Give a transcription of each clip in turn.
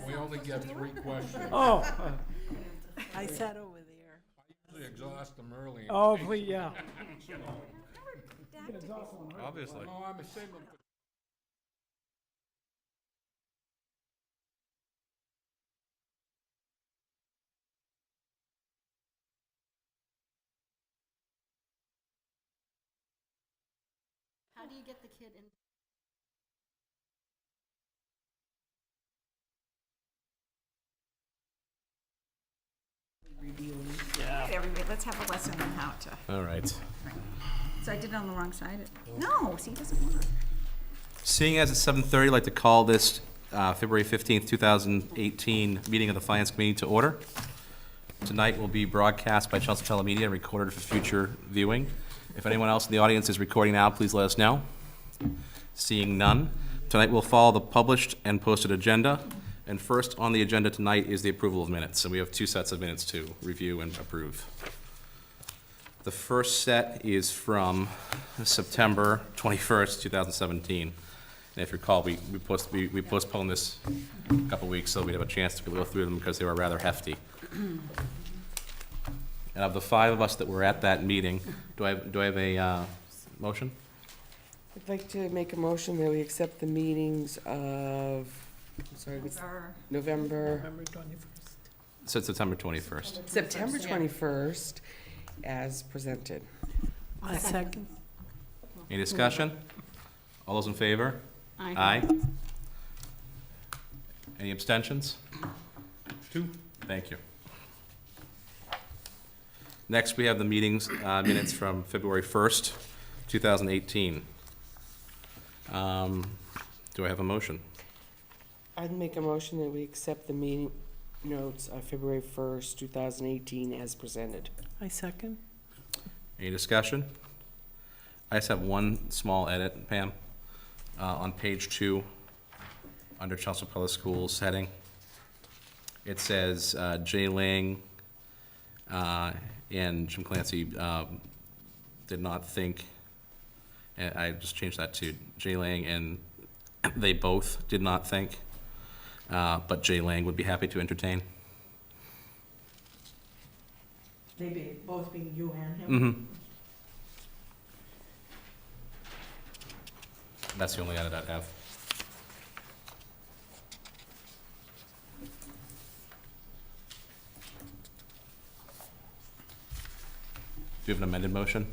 We only get 3 questions. Oh, I sat over there. Usually exhaust them early. oh, please, yeah. Obviously. No, I'm ashamed of it. How do you get the kid in? Everybody, let's have a lesson on how to. All right. So I did it on the wrong side. No, see, it doesn't work. Seeing as it's 7:30, I'd like to call this February 15th, 2018 meeting of the Finance Committee to order. Tonight will be broadcast by Chelmsford Telemedia and recorded for future viewing. If anyone else in the audience is recording now, please let us know. Seeing none, tonight will follow the published and posted agenda. And first on the agenda tonight is the approval of minutes. So we have 2 sets of minutes to review and approve. The first set is from September 21st, 2017. And if you recall, we postponed this a couple weeks so we'd have a chance to go through them because they were rather hefty. And of the 5 of us that were at that meeting, do I have a motion? I'd like to make a motion that we accept the meetings of, I'm sorry, what's November, So it's September 21st. September 21st as presented. I second. Any discussion? All those in favor? Aye. Aye. Any abstentions? 2. Thank you. Next, we have the meetings minutes from February 1st, 2018. Do I have a motion? I'd make a motion that we accept the meeting notes of February 1st, 2018 as presented. I second. Any discussion? I just have one small edit, Pam. On page 2, under Chelmsford Public Schools heading, it says Jay Lang and Jim Clancy did not think, and I just changed that to Jay Lang and they both did not think, but Jay Lang would be happy to entertain. They both being you and him? Mm-hmm. That's the only edit I have. Do you have an amended motion?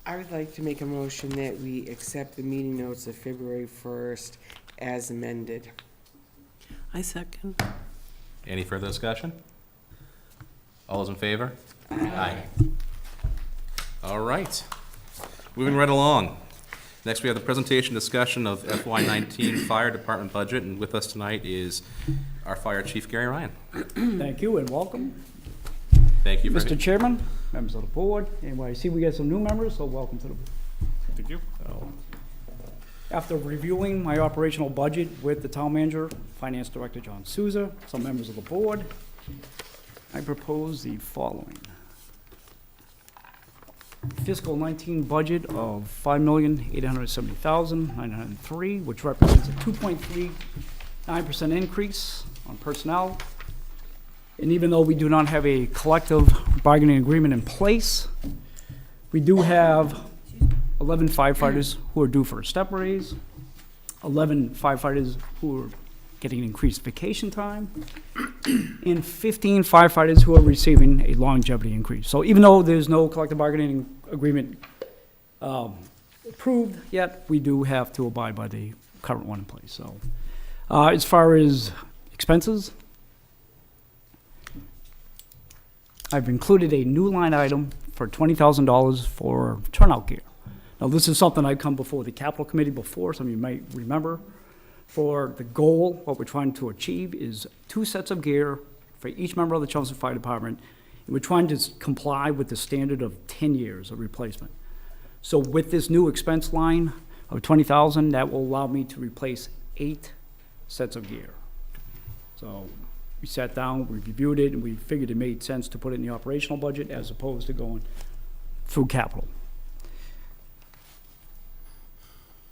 I would like to make a motion that we accept the meeting notes of February 1st as amended. I second. Any further discussion? All those in favor? Aye. All right. Moving right along. Next, we have the presentation discussion of FY19 Fire Department budget, and with us tonight is our Fire Chief, Gary Ryan. Thank you and welcome. Thank you. Mr. Chairman, members of the board, and I see we got some new members, so welcome to the board. Thank you. After reviewing my operational budget with the town manager, Finance Director John Souza, some members of the board, I propose the following. Fiscal 19 budget of $5,870,903, which represents a 2.39% increase on personnel. And even though we do not have a collective bargaining agreement in place, we do have 11 firefighters who are due for a step raise, 11 firefighters who are getting increased vacation time, and 15 firefighters who are receiving a longevity increase. So even though there's no collective bargaining agreement approved yet, we do have to abide by the current one in place. So as far as expenses, I've included a new line item for $20,000 for turnout gear. Now, this is something I've come before the capital committee before, some of you might remember. For the goal, what we're trying to achieve is 2 sets of gear for each member of the Chelmsford Fire Department. And we're trying to comply with the standard of 10 years of replacement. So with this new expense line of $20,000, that will allow me to replace 8 sets of gear. So we sat down, we reviewed it, and we figured it made sense to put it in the operational budget as opposed to going through capital.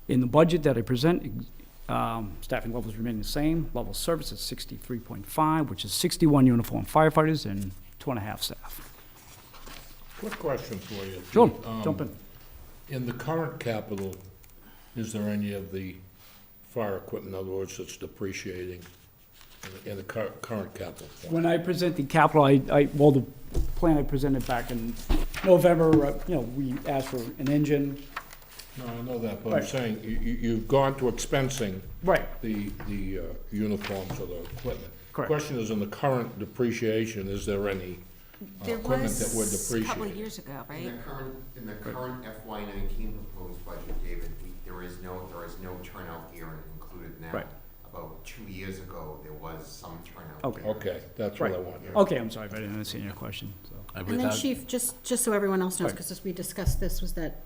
In the budget that I present Staffing levels remain the same. Level of service is 63.5, which is 61 uniformed firefighters and 2.5 staff. Quick question for you. Sure, Um, jump in. In the current capital, is there any of the fire equipment, in other words, that's depreciating in the current capital? When I present the capital, well, the plan I presented back in November, we asked for an engine. No, I know that, but I'm Right. saying, you've gone to expensing Right. the uniforms or the equipment. Correct. Question is, in the current depreciation, is there any There equipment that we're was a couple of depreciating? years ago, right? In the current FY nineteen proposed budget, David, there is no turnout gear included now. Right. About 2 years ago, there was some turnout. Okay. gear. Okay, that's what I Right. wanted. Okay, I'm sorry if I didn't understand your question, so. I And believe then that, Chief, just so everyone else knows, Right. because we discussed this, was that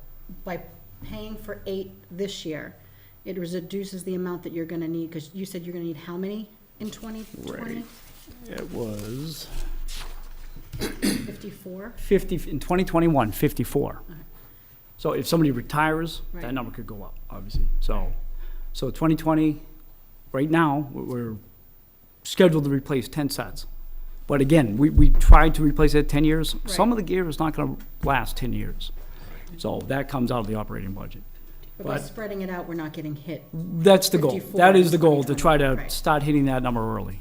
by paying for 8 this year, it reduces the amount that you're gonna need, because you said you're gonna need how many in 2020? Right. It was 54? 50, in 2021, 54. Okay. So if somebody retires, Right. that number could go up, obviously. So 2020, right now, we're scheduled to replace 10 sets. But again, we tried to replace it 10 years. Some Right. of the gear is not gonna last 10 years. So that comes out of the operating budget. But by But- spreading it out, we're not getting hit. That's the goal. 54 That is in the goal, to try to 2020. Right. start hitting that number early.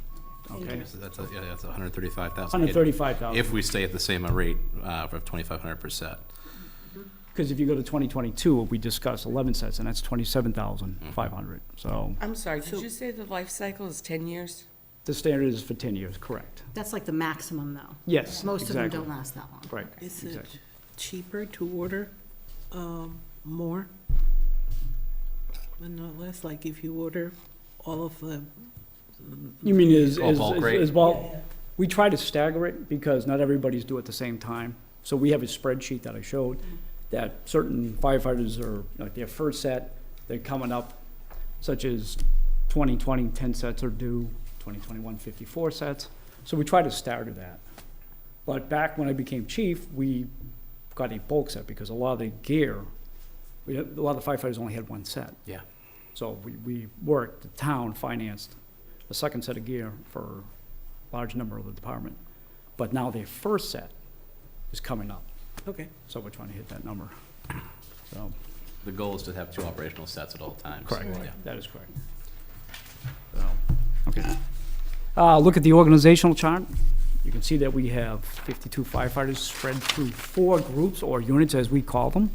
Okay? that's $135,000. 135,000. If we stay at the same rate of 2,500 per set. Because if you go to 2022, we discussed 11 sets, and that's 27,500. So I'm sorry, did you say the life cycle is 10 years? the standard is for 10 years, correct? That's like the maximum, though. Yes, Most of them exactly. don't last that long. Right, Is it exactly. cheaper to order more? But not less, like if you order all of the, You mean All bulk rate? bulk? We try to stagger it because not everybody's due at the same time. So we have a spreadsheet that I showed that certain firefighters are, like their first set, they're coming up, such as 2020, 10 sets are due, 2021, 54 sets. So we try to stagger that. But back when I became chief, we got a bulk set because a lot of the gear, a lot of the firefighters only had one set. Yeah. So we worked, the town financed a second set of gear for a large number of the department. But now their first set is coming up, okay. so we're trying to hit that number. So, The goal is to have 2 operational sets at all times. correct, Yeah. that is correct. So, okay. Look at the organizational chart. You can see that we have 52 firefighters spread through 4 groups or units, as we call them.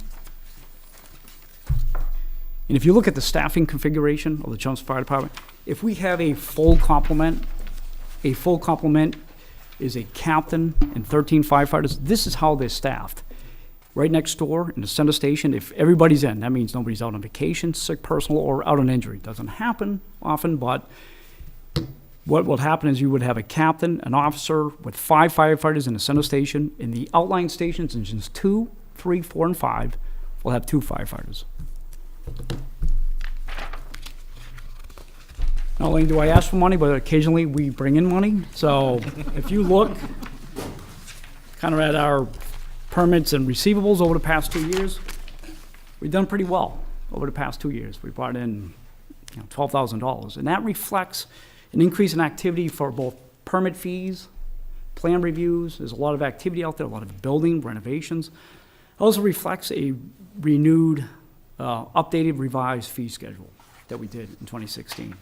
And if you look at the staffing configuration of the Chelmsford Fire Department, if we have a full complement is a captain and 13 firefighters. This is how they're staffed. Right next door in the center station, if everybody's in, that means nobody's out on vacation, sick, personal, or out on injury. Doesn't happen often, but what will happen is you would have a captain, an officer with 5 firefighters in the center station. In the outlying stations, engines 2, 3, 4, and 5, will have 2 firefighters. Not only do I ask for money, but occasionally we bring in money. So if you look kind of at our permits and receivables over the past 2 years, we've done pretty well over the past 2 years. We brought in $12,000, and that reflects an increase in activity for both permit fees, plan reviews. There's a lot of activity out there, a lot of building renovations. It also reflects a renewed, updated, revised fee schedule that we did in 2016.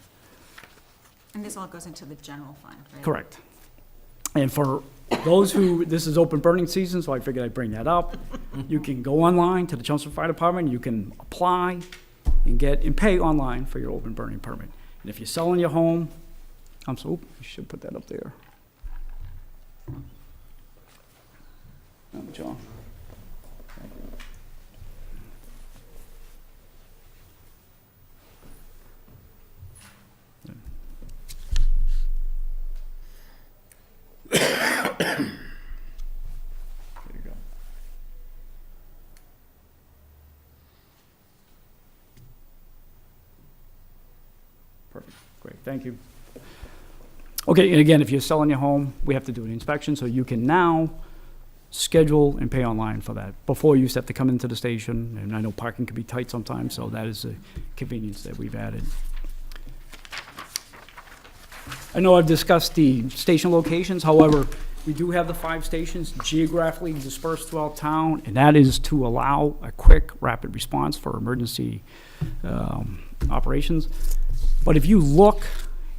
And this all goes into the general fund, right? Correct. And for those who, this is open burning season, so I figured I'd bring that up. You can go online to the Chelmsford Fire Department, you can apply and pay online for your open burning permit. And if you're selling your home, I should put that up there. John. There you go. Perfect, great, thank you. Okay, and again, if you're selling your home, we have to do an inspection, so you can now schedule and pay online for that. Before, you used to have to come into the station, and I know parking can be tight sometimes, so that is a convenience that we've added. I know I've discussed the station locations, however, we do have the 5 stations geographically dispersed throughout town, and that is to allow a quick, rapid response for emergency operations. But if you look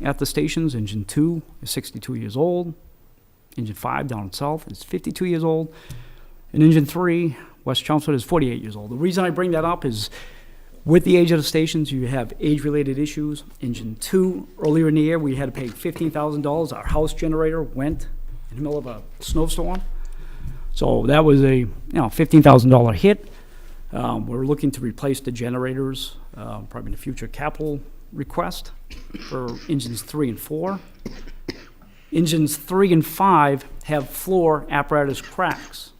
at the stations, Engine 2 is 62 years old, Engine 5 down south is 52 years old, and Engine 3, West Chelmsford, is 48 years old. The reason I bring that up is with the age of the stations, you have age-related issues. Engine 2, earlier in the year, we had to pay $15,000. Our house generator went in the middle of a snowstorm. So that was a $15,000 hit. We're looking to replace the generators, probably in the future capital request for engines 3 and 4. Engines 3 and 5 have floor apparatus cracks.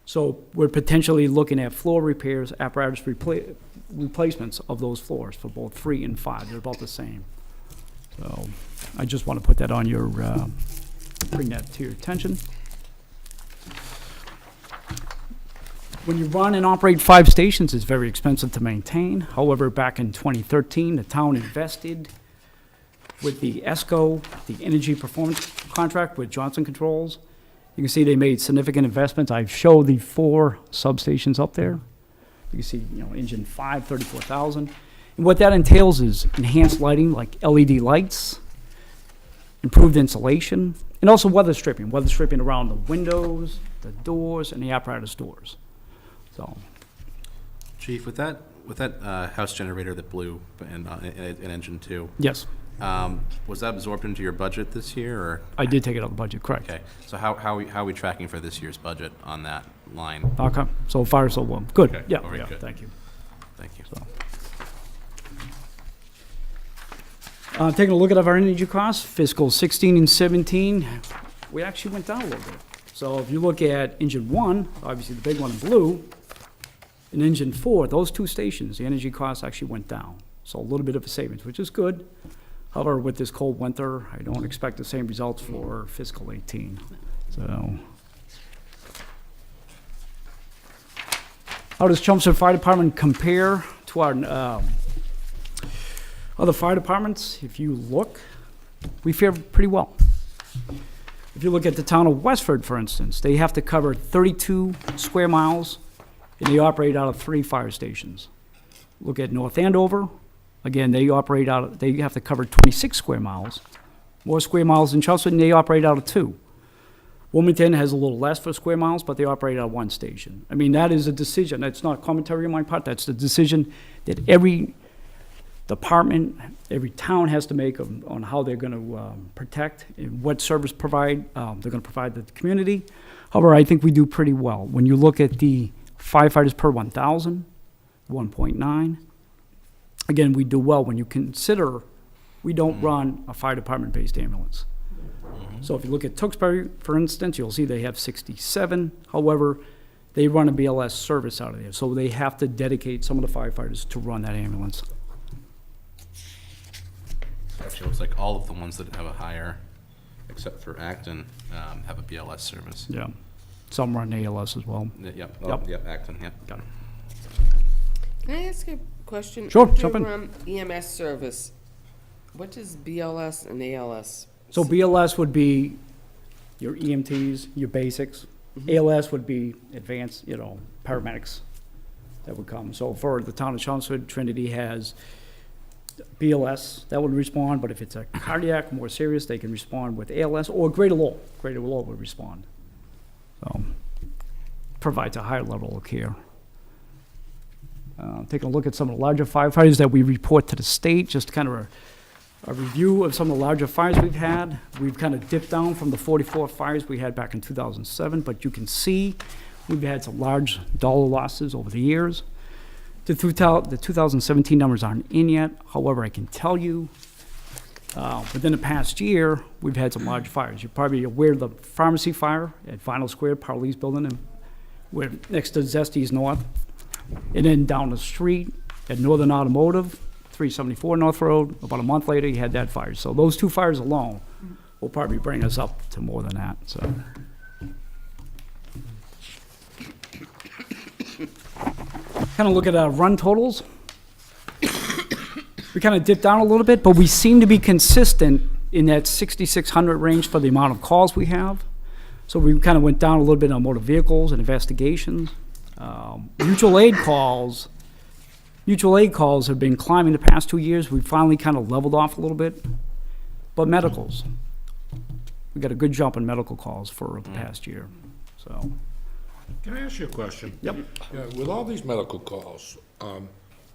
So we're potentially looking at floor repairs, apparatus replacements of those floors for both 3 and 5. They're about the same. So I just want to put that on your, bring that to your attention. When you run and operate 5 stations, it's very expensive to maintain. However, back in 2013, the town invested with the ESCO, the energy performance contract with Johnson Controls. You can see they made significant investments. I've showed the 4 substations up there. You can see, engine 5, 34,000. And what that entails is enhanced lighting like LED lights, improved insulation, and also weather stripping around the windows, the doors, and the apparatus doors. So, Chief, with that house generator that blew in Engine 2, yes, was that absorbed into your budget this year, or? I did take it out of the budget, correct. Okay, so how are we tracking for this year's budget on that line? Okay, so far so well. Good, Okay, yeah, all right, yeah, good. thank you. Thank you. Taking a look at our energy costs, fiscal 16 and 17, we actually went down a little bit. So if you look at engine 1, obviously the big one in blue, and engine 4, those 2 stations, the energy costs actually went down. So a little bit of a savings, which is good. However, with this cold winter, I don't expect the same results for fiscal 18. So, how does Chelmsford Fire Department compare to our other fire departments? If you look, we fare pretty well. If you look at the town of Westford, for instance, they have to cover 32 square miles, and they operate out of 3 fire stations. Look at North Andover. Again, they have to cover 26 square miles, more square miles than Chelmsford, and they operate out of 2. Wilmington has a little less for square miles, but they operate out of 1 station. I mean, that is a decision. That's not commentary on my part. That's the decision that every department, every town has to make on how they're going to protect and what service they're going to provide to the community. However, I think we do pretty well. When you look at the firefighters per 1,000, 1.9. Again, we do well when you consider we don't run a fire department-based ambulance. So if you look at Tewksbury, for instance, you'll see they have 67. However, they run a BLS service out of there, so they have to dedicate some of the firefighters to run that ambulance. Actually, looks like all of the ones that have a higher, except for Acton, have a BLS service. Yeah. Some run ALS as well. Yep, Yep. yep, Acton, yep. Got it. Can I ask a question? Sure, Under, jump in. EMS service, what does BLS and ALS? So BLS would be your EMTs, your basics. ALS would be advanced, paramedics that would come. So for the town of Chelmsford, Trinity has BLS that would respond, but if it's a cardiac, more serious, they can respond with ALS or Greater Lowell. Greater Lowell would respond. So provides a higher level of care. Taking a look at some of the larger firefighters that we report to the state, just kind of a review of some of the larger fires we've had. We've kind of dipped down from the 44 fires we had back in 2007, but you can see we've had some large dollar losses over the years. The 2017 numbers aren't in yet. However, I can tell you within the past year, we've had some large fires. You're probably aware of the pharmacy fire at Vinyl Square, Parley's building, and we're next to Zesties North. And then down the street at Northern Automotive, 374 North Road, about a month later, you had that fire. So those 2 fires alone will probably bring us up to more than that, so. Kind of look at our run totals. We kind of dipped down a little bit, but we seem to be consistent in that 6,600 range for the amount of calls we have. So we kind of went down a little bit on motor vehicles and investigations. Mutual aid calls have been climbing the past 2 years. We finally kind of leveled off a little bit. But medicals, we got a good jump in medical calls for the past year, so. Can I ask you a question? Yep. With all these medical calls,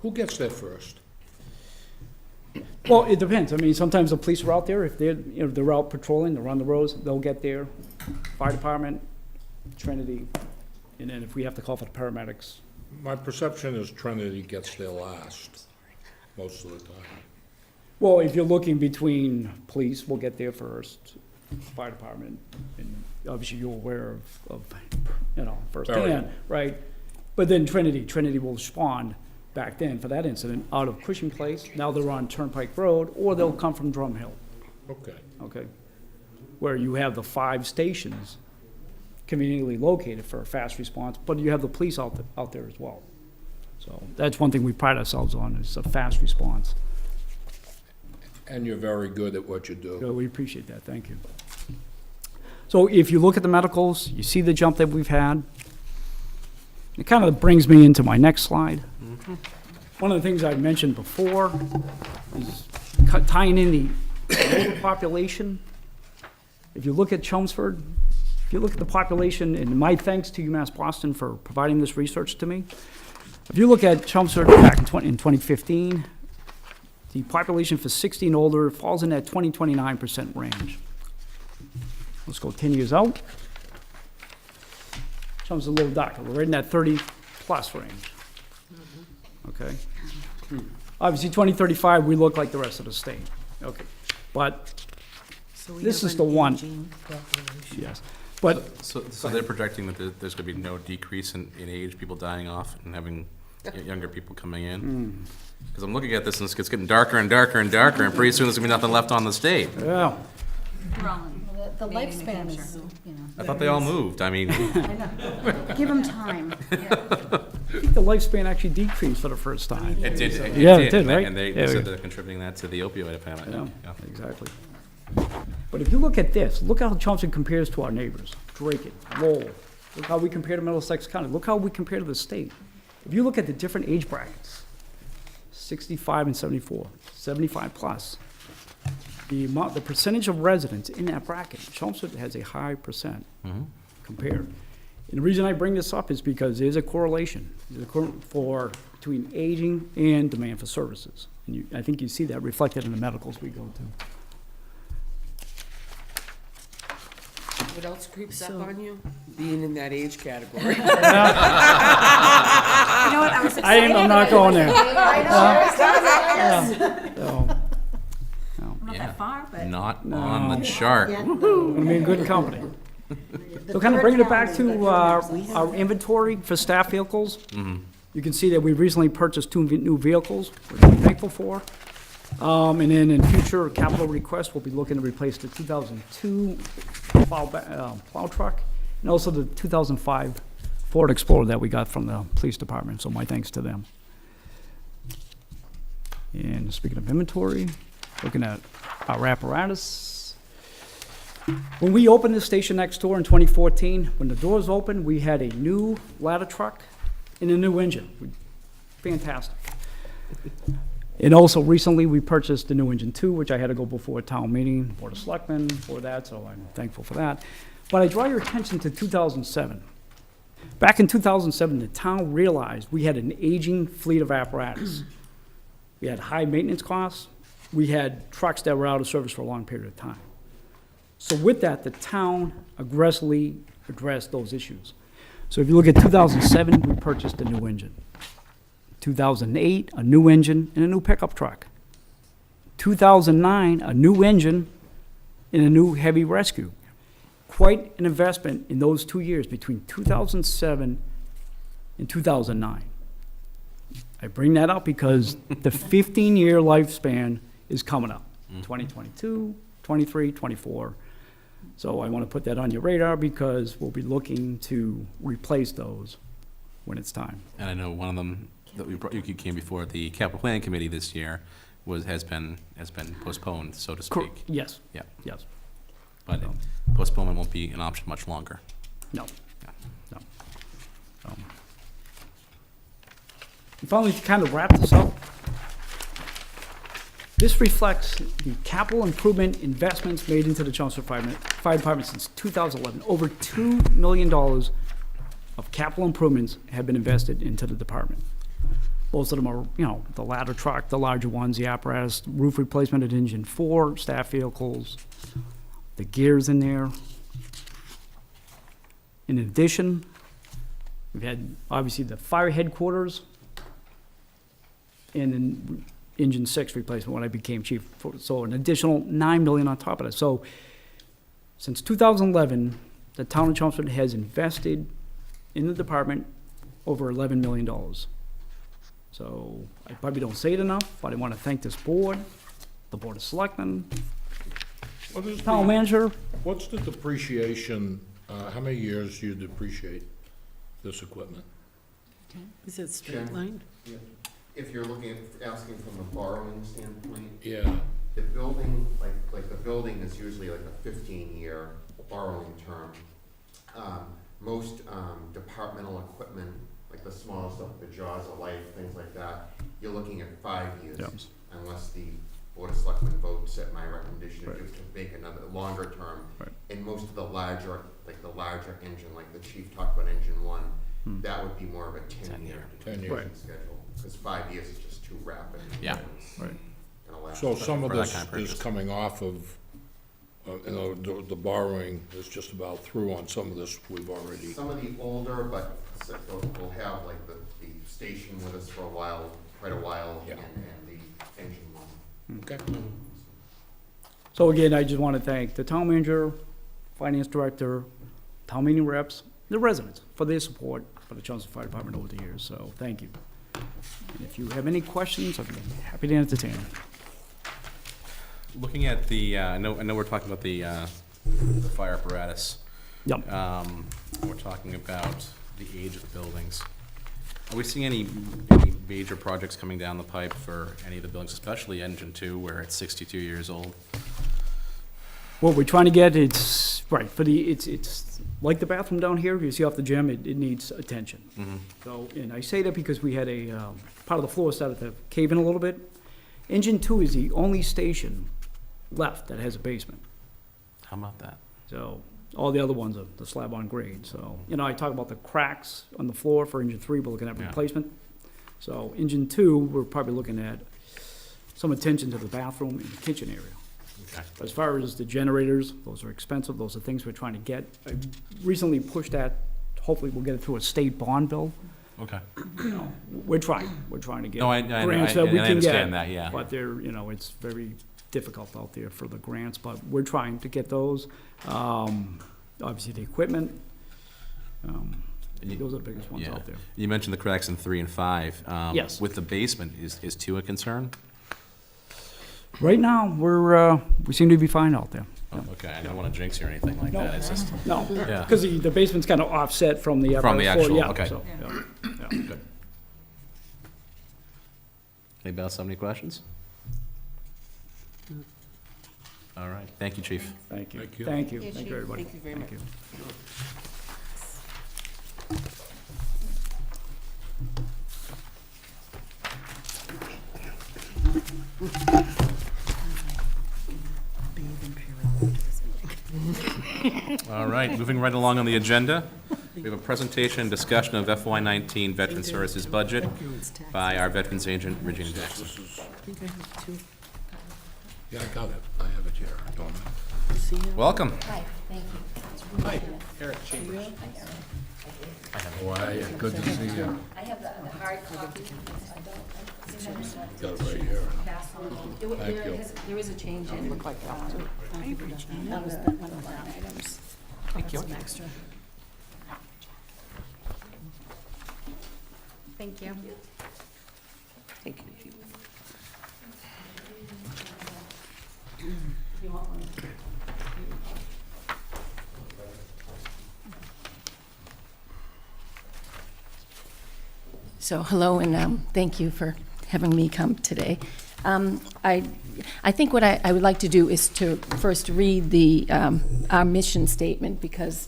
who gets there first? Well, it depends. I mean, sometimes the police are out there. If they're out patrolling, they're on the roads, they'll get there. Fire department, Trinity, and then if we have to call for the paramedics. My perception is Trinity gets there last, most of the time. Well, if you're looking between police, we'll get there first, fire department, and obviously you're aware of firsthand, right? But then Trinity will respond back then for that incident out of Cushing Place. Now they're on Turnpike Road, or they'll come from Drum Hill, okay? Where you have the 5 stations conveniently located for a fast response, but you have the police out there as well. So that's one thing we pride ourselves on, is a fast response. And you're very good at what you do. So we appreciate that, thank you. So if you look at the medicals, you see the jump that we've had. It kind of brings me into my next slide. One of the things I mentioned before is tying in the older population. If you look at Chelmsford, if you look at the population, and my thanks to UMass Boston for providing this research to me. If you look at Chelmsford back in 2015, the population for 60 and older falls in that 29% range. Let's go 10 years out. Chelmsford's a little darker. We're right in that 30-plus range. Okay? Obviously, 2035, we look like the rest of the state. Okay. But this is the one. Yes. But So they're projecting that there's going to be no decrease in age, people dying off and having younger people coming in? Because I'm looking at this and it's getting darker and darker and darker, and pretty soon there's going to be nothing left on the state. yeah. The lifespan is, I thought they all moved. I mean, give them time. I think the lifespan actually decreased for the first time. it did. Yeah, it did, right? And they Yeah, said we- they're contributing that to the opioid epidemic. Yeah, Yeah. exactly. But if you look at this, look how Chelmsford compares to our neighbors, Drake, Lowell. Look how we compare to Middlesex County. Look how we compare to the state. If you look at the different age brackets, 65 and 74, 75 plus, the percentage of residents in that bracket, Chelmsford has a high percent compared. And the reason I bring this up is because there's a correlation between aging and demand for services. And I think you see that reflected in the medicals we go to. What else creeps up on you? Being in that age category. You know what, I was excited. I'm not going there. Not that far, but. Not on the chart. Yeah, Gonna be in good company. So kind of bringing it back to our inventory for staff vehicles. You can see that we recently purchased 2 new vehicles, which I'm thankful for. And then in future capital requests, we'll be looking to replace the 2002 plow truck and also the 2005 Ford Explorer that we got from the police department. So my thanks to them. And speaking of inventory, looking at our apparatus. When we opened this station next door in 2014, when the doors opened, we had a new ladder truck and a new engine. Fantastic. And also recently, we purchased the new engine too, which I had to go before a town meeting, Board of Selectmen for that, so I'm thankful for that. But I draw your attention to 2007. Back in 2007, the town realized we had an aging fleet of apparatus. We had high maintenance costs. We had trucks that were out of service for a long period of time. So with that, the town aggressively addressed those issues. So if you look at 2007, we purchased a new engine. 2008, a new engine and a new pickup truck. 2009, a new engine and a new heavy rescue. Quite an investment in those 2 years between 2007 and 2009. I bring that up because the 15-year lifespan is coming up. 2022, 23, 24. So I want to put that on your radar because we'll be looking to replace those when it's time. And I know one of them that you came before the capital planning committee this year, has been postponed, so to Cor- speak. Yes. Yeah. Yes. But postponement won't be an option much longer. No. Yeah. No. And finally, to kind of wrap this up, this reflects the capital improvement investments made into the Chelmsford Fire Department since 2011. Over $2 million of capital improvements have been invested into the department. Most of them are, the ladder truck, the larger ones, the apparatus, roof replacement at Engine 4, staff vehicles, the gears in there. In addition, we've had, obviously, the fire headquarters and then Engine 6 replacement when I became chief. So an additional $9 million on top of that. So since 2011, the town of Chelmsford has invested in the department over $11 million. So I probably don't say it enough, but I want to thank this board, the Board of Selectmen, What is town the, manager. what's the depreciation, how many years do you depreciate this equipment? Is it straight Sure. line? If you're looking at, asking from a borrowing standpoint, Yeah, the building, like the building is usually like a 15-year borrowing term. Most departmental equipment, like the small stuff, the jaws of life, things like that, you're looking at 5 years. Yeah. Unless the Board of Selectmen votes at my recommendation Right. to make another longer term. Right. And most of the larger, like the larger engine, like the chief talked about engine 1, that would be more of a 10-year 10 years. depreciation schedule. Because 5 years is just too rapid. Yeah. Right. So some of For that this kind of is purchase. coming off of, the borrowing is just about through on some of this we've already. Some of the older, but we'll have like the station with us for a while, quite a while, Yeah. and the engine one. Okay. So again, I just want to thank the town manager, finance director, town meeting reps, the residents for their support for the Chelmsford Fire Department over the years, so thank you. And if you have any questions, I'd be happy to entertain them. Looking at the, I know we're talking about the fire apparatus. Yep. We're talking about the age of the buildings. Are we seeing any major projects coming down the pipe for any of the buildings, especially Engine 2, where it's 62 years old? What we're trying to get, it's like the bathroom down here, you see off the gym, it needs attention. So, and I say that because we had a, part of the floor started to cave in a little bit. Engine 2 is the only station left that has a basement. How about that? So, all the other ones are the slab on grade, so, I talk about the cracks on the floor for Engine 3, we're looking at Yeah. replacement. So, Engine 2, we're probably looking at some attention to the bathroom and the kitchen area. Okay. As far as the generators, those are expensive, those are things we're trying to get. I recently pushed that, hopefully we'll get it through a state bond bill. Okay. We're trying to get No, I grants that we can understand get. that, yeah. But they're, it's very difficult out there for the grants, but we're trying to get those. Obviously, the equipment, those are the biggest ones Yeah. out there. You mentioned the cracks in 3 and 5. Yes. With the basement, is 2 a concern? Right now, we seem to be fine out there. Oh, okay, I don't want to jinx you or anything like that, it's just, No, Yeah. because the basement's kind of offset from the. From the upper floor, actual, yeah, okay. so, yeah. good. Anybody else have any questions? All right, thank you, chief. Thank you. Thank you. Thank you. Yeah, Thank Chief. you, everybody. Thank you very much. Thank you. All right, moving right along on the agenda, we have a presentation and discussion of FY19 Veteran Services Budget by our Veterans Agent, Regina Jackson. This is, I think I have two. yeah, I got it. I have it here. Don't I? You see it? Welcome. Hi, thank you. Hi, Eric Chambers. Why, good to see you. I have the hard copy. Got it right here. There you. is a change in. Look like that too. That was one of the items. Thank you. Some extra. Thank you. Thank you, Chief. You want one? So, hello, and thank you for having me come today. I think what I would like to do is to first read our mission statement, because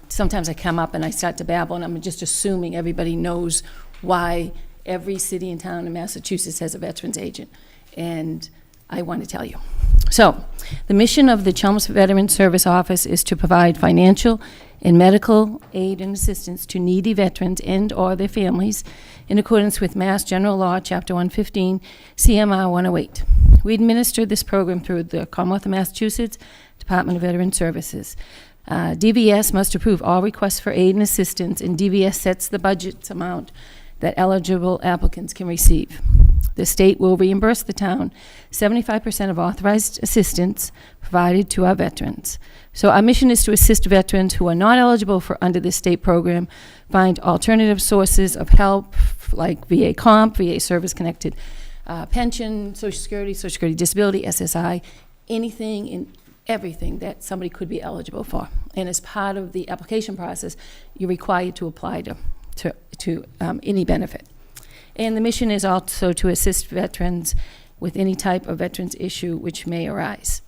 sometimes I come up and I start to babble, and I'm just assuming everybody knows why every city and town in Massachusetts has a veterans agent, and I want to tell you. So, the mission of the Chelmsford Veterans Service Office is to provide financial and medical aid and assistance to needy veterans and/or their families in accordance with Mass General Law, Chapter 115, CMR 108. We administer this program through the Commonwealth of Massachusetts Department of Veteran Services. DVS must approve all requests for aid and assistance, and DVS sets the budget amount that eligible applicants can receive. The state will reimburse the town 75% of authorized assistance provided to our veterans. So our mission is to assist veterans who are not eligible for under this state program find alternative sources of help, like VA comp, VA service-connected pension, Social Security disability, SSI, anything and everything that somebody could be eligible for. And as part of the application process, you're required to apply to any benefit. And the mission is also to assist veterans with any type of veterans issue which may arise.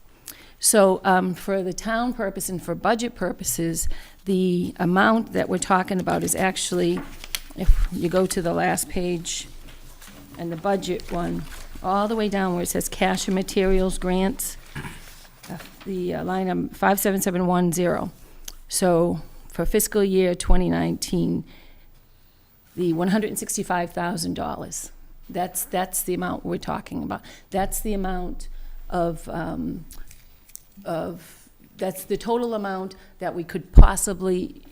So for the town purpose and for budget purposes, the amount that we're talking about is actually, if you go to the last page and the budget one, all the way down where it says cash and materials grants, the line 57710. So for fiscal year 2019, the $165,000. That's the amount we're talking about. That's the amount of that's the total amount that we could possibly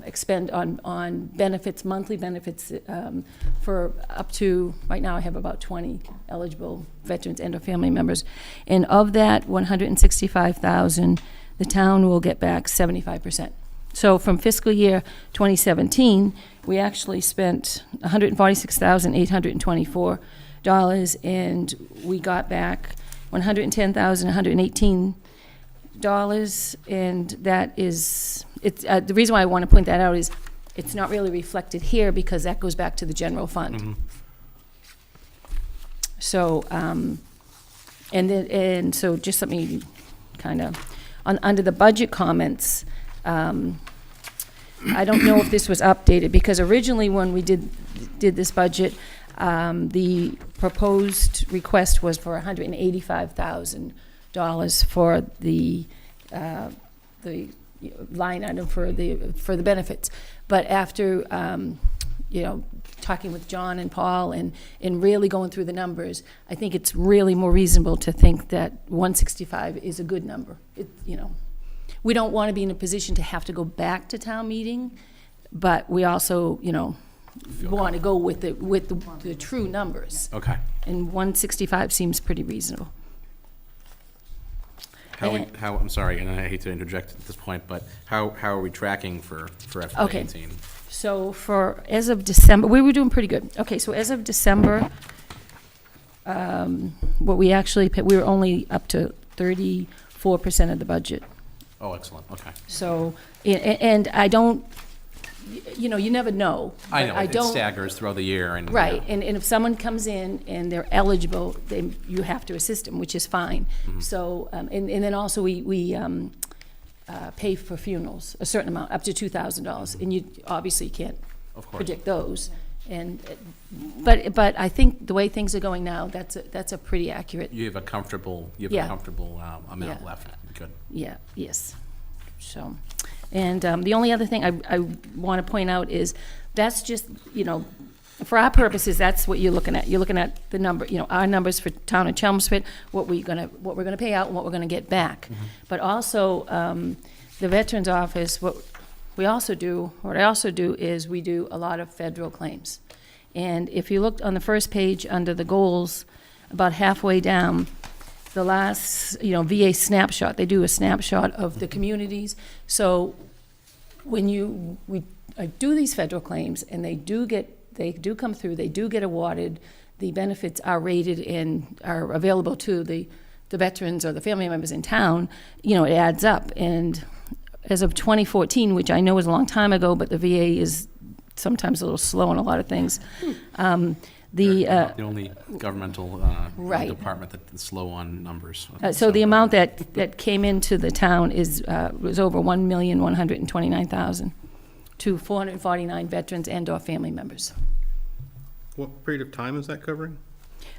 expend on benefits, monthly benefits, for up to, right now I have about 20 eligible veterans and/or family members. And of that 165,000, the town will get back 75%. So from fiscal year 2017, we actually spent $146,824, and we got back $110,118, and that is, the reason why I want to point that out is it's not really reflected here because that goes back to the general fund. Mm-hmm. So, and so just let me kind of, under the budget comments, I don't know if this was updated, because originally when we did this budget, the proposed request was for $185,000 for the line item for the benefits. But after talking with John and Paul and really going through the numbers, I think it's really more reasonable to think that 165 is a good number. We don't want to be in a position to have to go back to town meeting, but we also, want to go with the true numbers. Okay. And 165 seems pretty reasonable. I'm sorry, and I hate to interject at this point, but how are we tracking for FY18? Okay. So as of December, we were doing pretty good. Okay, so as of December, what we actually we were only up to 34% of the budget. Oh, excellent, okay. So, and I don't, you never know. I know, but it staggers throughout the year. And Right, yeah. and if someone comes in and they're eligible, then you have to assist them, which is fine. Mm-hmm. So, and then also we pay for funerals, a certain amount, up to $2,000, and you obviously can't Of course. predict those. And, but I think the way things are going now, that's a pretty accurate. You have a comfortable, Yeah. amount Yeah. left, good. Yeah, yes. So, and the only other thing I want to point out is that's just, for our purposes, that's what you're looking at. You're looking at the number, our numbers for town of Chelmsford, what we're gonna pay out and what we're gonna get back. Mm-hmm. But also, the Veterans Office, what I also do is we do a lot of federal claims. And if you look on the first page under the goals, about halfway down, the last, VA snapshot, they do a snapshot of the communities. So when we do these federal claims and they do come through, they do get awarded, the benefits are rated and are available to the veterans or the family members in town, it adds up. And as of 2014, which I know was a long time ago, but the VA is sometimes a little slow on a lot of things, The only governmental Right. department that's slow on numbers. So the amount that came into the town was over $1,129,000 to 449 veterans and/or family members. What period of time is that covering?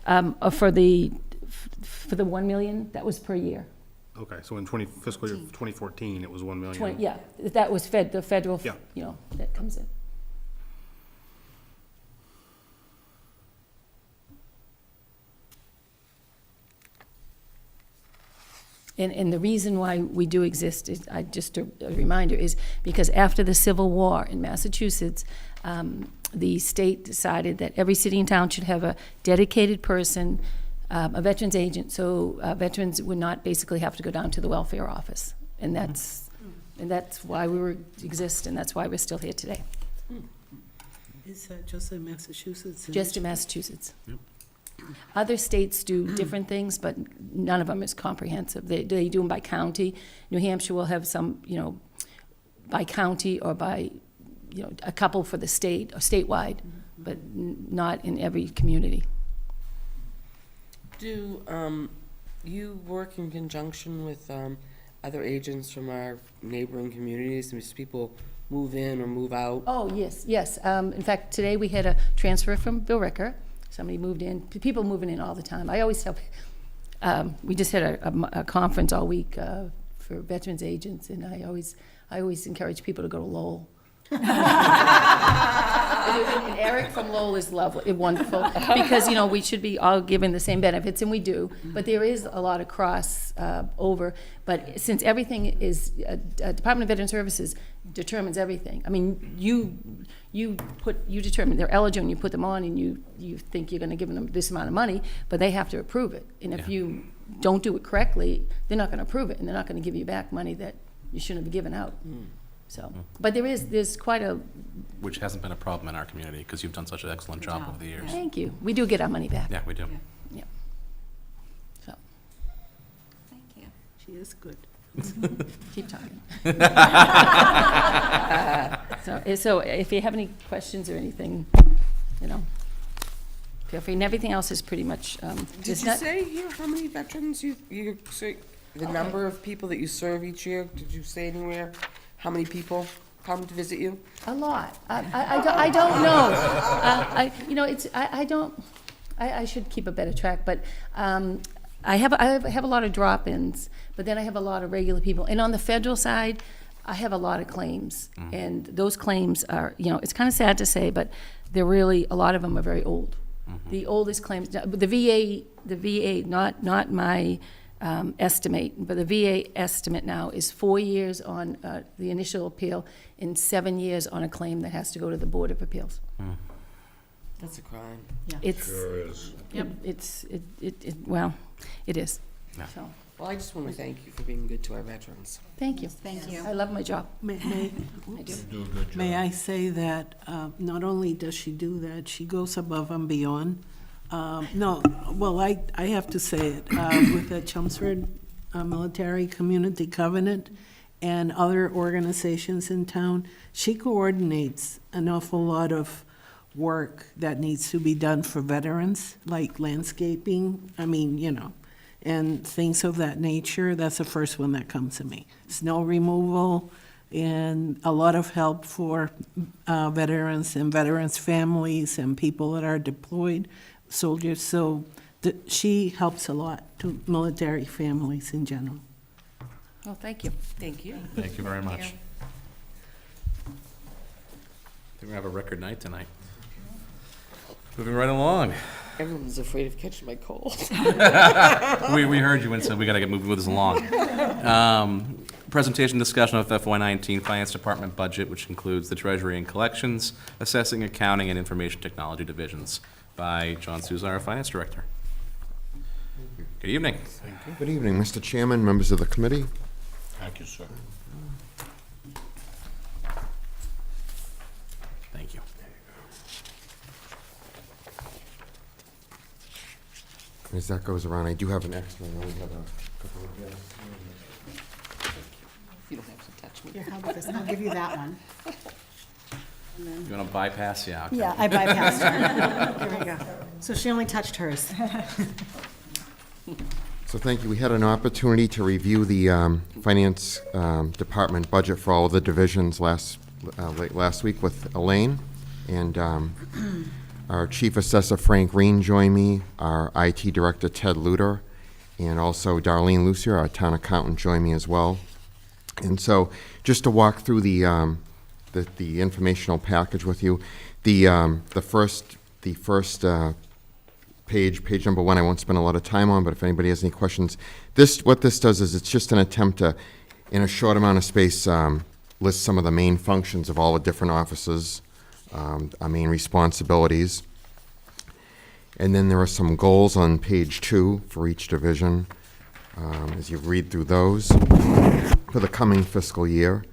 For the 1 million, that was per year. Okay, so in fiscal year 2014, it was 1 million. Yeah, that was the federal, Yeah. that comes in. And the reason why we do exist is, just a reminder, is because after the Civil War in Massachusetts, the state decided that every city and town should have a dedicated person, a veterans agent, so veterans would not basically have to go down to the welfare office. And that's why we exist, and that's why we're still here today. Is that just in Massachusetts? Just in Massachusetts. Other states do different things, but none of them is comprehensive. They do them by county. New Hampshire will have some, by county or by, a couple for the state or statewide, but not in every community. Do you work in conjunction with other agents from our neighboring communities? As people move in or move out? Oh, yes. In fact, today we had a transfer from Bill Ricker. Somebody moved in. People moving in all the time. I always tell, we just had a conference all week for veterans agents, and I always encourage people to go to Lowell. And Eric from Lowell is lovely, wonderful, because, we should be all given the same benefits, and we do, but there is a lot of cross over. But since everything is, Department of Veteran Services determines everything. I mean, you determine they're eligible, and you put them on, and you think you're gonna give them this amount of money, but they have to approve it. And if you don't do it correctly, they're not gonna approve it, and they're not gonna give you back money that you shouldn't have given out. So, but there's quite a... Which hasn't been a problem in our community, because you've done such an excellent job over the years. Thank you. We do get our money back. Yeah, we do. Yeah. So, Thank you. She is good. keep talking. So if you have any questions or anything, feel free. And everything else is pretty much, Did you say here how many veterans you the number of people that you serve each year? Did you say anywhere how many people come to visit you? A lot. I don't know. I should keep a better track, but I have a lot of drop-ins, but then I have a lot of regular people. And on the federal side, I have a lot of claims, and those claims are, it's kind of sad to say, but they're really, a lot of them are very old. The oldest claims, the VA, not my estimate, but the VA estimate now is 4 years on the initial appeal and 7 years on a claim that has to go to the Board of Appeals. That's a crime. It's, Sure is. well, it is. Yeah. So, Well, I just want to thank you for being good to our veterans. thank you. Thank you. I love my job. May I do. You do a good job. May I say that not only does she do that, she goes above and beyond. No, well, I have to say it, with the Chelmsford Military Community Covenant and other organizations in town, she coordinates an awful lot of work that needs to be done for veterans, like landscaping, and things of that nature. That's the first one that comes to me. Snow removal and a lot of help for veterans and veterans' families and people that are deployed, soldiers. So she helps a lot to military families in general. Well, thank you. Thank you. Thank you very much. I think we have a record night tonight. Moving right along. Everyone's afraid of catching my cold. We heard you and said we gotta get moving with this along. Presentation discussion of FY19 Finance Department budget, which includes the Treasury and Collections, Assessing, Accounting, and Information Technology divisions by John Souza, our Finance Director. Good evening. Good evening, Mr. Chairman, members of the committee. Thank you, sir. Thank you. As that goes around, I do have an extra, I only have a couple of guests. You don't have to touch me. Here, how about this? I'll give you that one. You want to bypass? Yeah. Okay. Yeah, I bypassed her. There we go. So she only touched hers. So thank you. We had an opportunity to review the Finance Department budget for all of the divisions late last week with Elaine. And our Chief Assessor Frank Green joined me, our IT Director Ted Luter, and also Darlene Lucier, our Town Accountant, joined me as well. And so just to walk through the informational package with you, the first page number 1, I won't spend a lot of time on, but if anybody has any questions, what this does is it's just an attempt to, in a short amount of space, list some of the main functions of all the different offices, our main responsibilities. And then there are some goals on page 2 for each division, as you read through those for the coming fiscal year.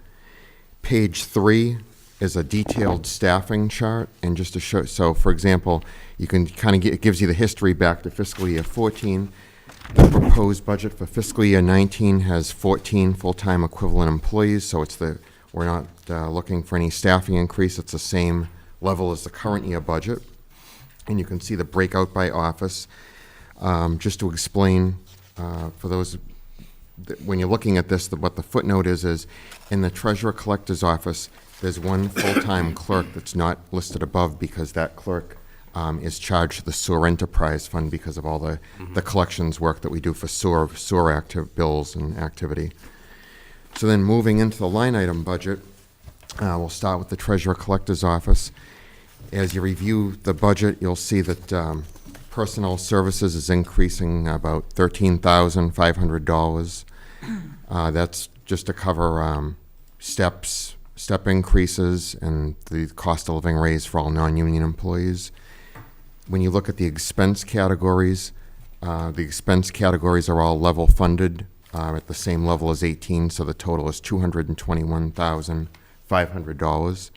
Page 3 is a detailed staffing chart, and just to show, so for example, you can kind of it gives you the history back to fiscal year 14. The proposed budget for fiscal year 19 has 14 full-time equivalent employees, so we're not looking for any staffing increase. It's the same level as the current year budget. And you can see the breakout by office. Just to explain, for those, when you're looking at this, what the footnote is in the Treasurer Collector's office, there's one full-time clerk that's not listed above because that clerk is charged to the Sewer Enterprise Fund because of all the collections work that we do for sewer active bills and activity. So then moving into the line item budget, we'll start with the Treasurer Collector's office. As you review the budget, you'll see that personnel services is increasing about $13,500. That's just to cover step increases and the cost of living raise for all non-union employees. When you look at the expense categories are all level funded at the same level as 18, so the total is $221,500.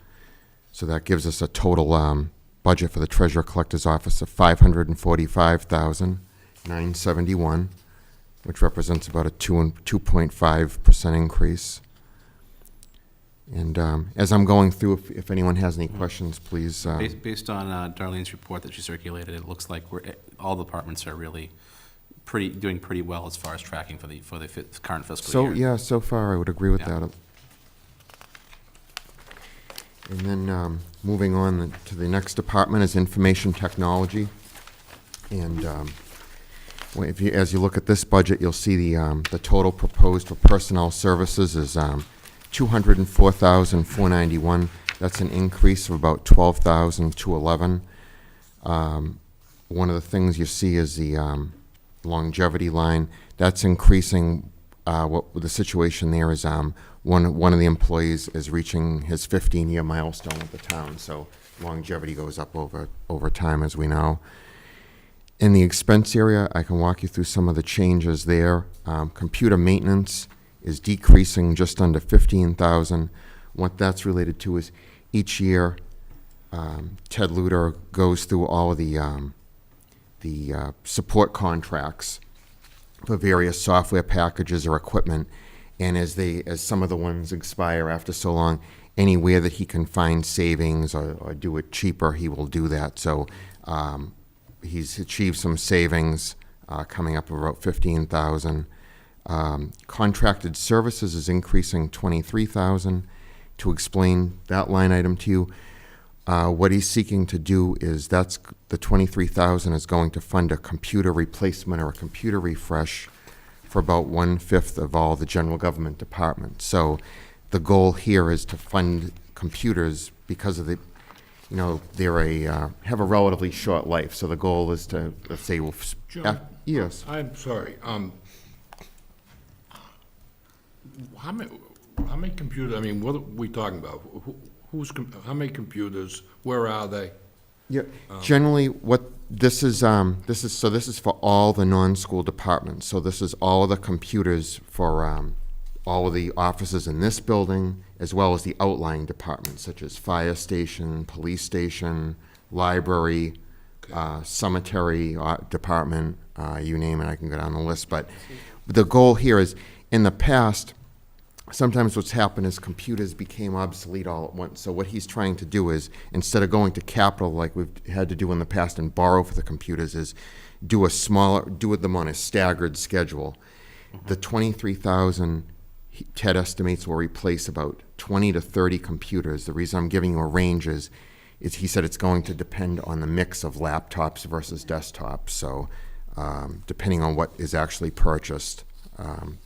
So that gives us a total budget for the Treasurer Collector's Office of $545,971, which represents about a 2.5% increase. And as I'm going through, if anyone has any questions, please. Based on Darlene's report that she circulated, it looks like all departments are really doing pretty well as far as tracking for the current fiscal year. So yeah, so far I would agree with that. And then moving on to the next department is information technology. And as you look at this budget, you'll see the total proposed for personnel services is $204,491. That's an increase of about $12,211. One of the things you see is the longevity line. That's increasing. What the situation there is, one of the employees is reaching his 15-year milestone with the town, so longevity goes up over time, as we know. In the expense area, I can walk you through some of the changes there. Computer maintenance is decreasing just under $15,000. What that's related to is each year, Ted Luter goes through all of the support contracts for various software packages or equipment, and as some of the ones expire after so long, anywhere that he can find savings or do it cheaper, he will do that. So he's achieved some savings coming up about $15,000. Contracted services is increasing $23,000. To explain that line item to you, what he's seeking to do is the $23,000 is going to fund a computer replacement or a computer refresh for about 1/5 of all the general government departments. So the goal here is to fund computers because of have a relatively short life. So the goal is to, let's say, John, yes. I'm sorry. How many computers? I mean, what are we talking about? How many computers? Where are they? Yeah. Generally, what this is for all the non-school departments. So this is all of the computers for all of the offices in this building, as well as the outlying departments, such as fire station, police station, library, cemetery department, you name it, I can go down the list. But the goal here is, in the past, sometimes what's happened is computers became obsolete all at once. So what he's trying to do is, instead of going to capital like we've had to do in the past and borrow for the computers, is do them on a staggered schedule. The 23,000, Ted estimates will replace about 20 to 30 computers. The reason I'm giving you a range is he said it's going to depend on the mix of laptops versus desktops. So depending on what is actually purchased, the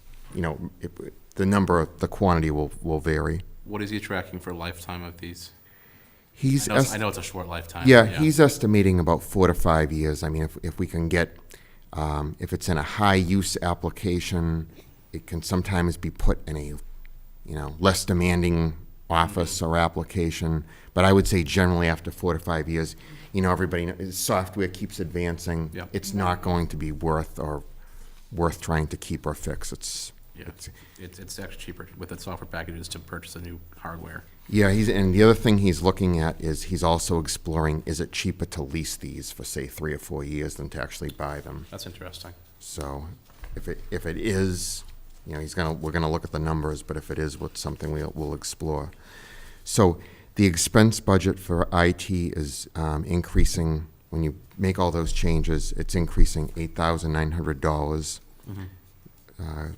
quantity will vary. What is he tracking for lifetime of these? I know it's a short lifetime. Yeah, he's estimating about 4 to 5 years. I mean, if we can get, if it's in a high-use application, it can sometimes be put in a, less demanding office or application. But I would say generally after 4 to 5 years, everybody knows, software keeps advancing. Yep. It's not going to be worth trying to keep or fix. It's actually cheaper with the software packages to purchase a new hardware. Yeah, and the other thing he's looking at is he's also exploring, is it cheaper to lease these for, say, 3 or 4 years than to actually buy them? That's interesting. So if it is, we're gonna look at the numbers, but if it is what's something we'll explore. So the expense budget for IT is increasing. When you make all those changes, it's increasing $8,900.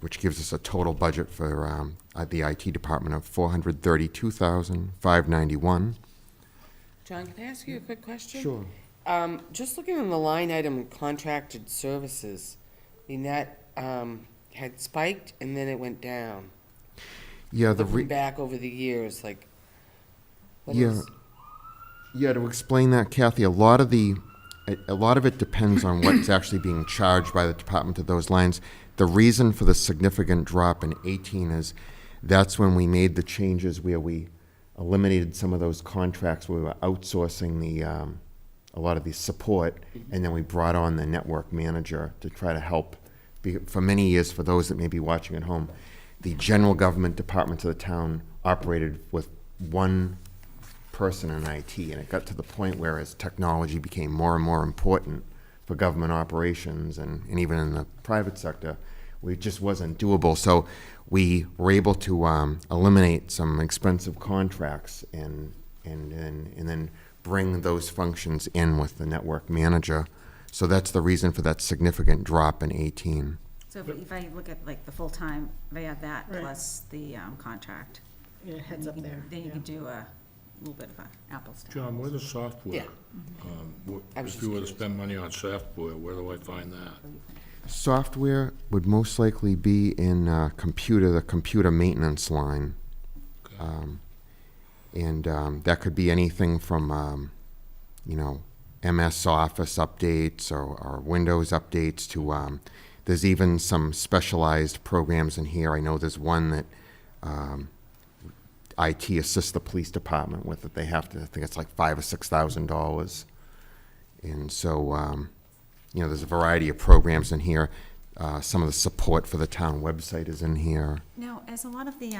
Which gives us a total budget for the IT department of $432,591. John, can I ask you a quick question? Sure. Just looking on the line item contracted services, I mean, that had spiked and then it went down. Yeah, Looking back over the years, like, what Yeah. is? Yeah, to explain that, Kathy, a lot of it depends on what's actually being charged by the department to those lines. The reason for the significant drop in 18 is that's when we made the changes where we eliminated some of those contracts where we were outsourcing a lot of the support, and then we brought on the network manager to try to help. For many years, for those that may be watching at home, the general government departments of the town operated with one person in IT, and it got to the point where as technology became more and more important for government operations and even in the private sector, it just wasn't doable. So we were able to eliminate some expensive contracts and then bring those functions in with the network manager. So that's the reason for that significant drop in 18. So if I look at like the full-time, they add that Right. plus the contract. Yeah, heads up there. Then you yeah. could do a little bit of a apples to John, where the software? Yeah. I was If just you were to curious. spend money on software, where do I find that? Software would most likely be in the computer maintenance line. That could be anything from, MS Office updates or Windows updates to, there's even some specialized programs in here. I know there's one that IT assists the police department with it. They have to, I think it's like $5,000 or $6,000. And so, there's a variety of programs in here. Some of the support for the town website is in here. Now, as a lot of the,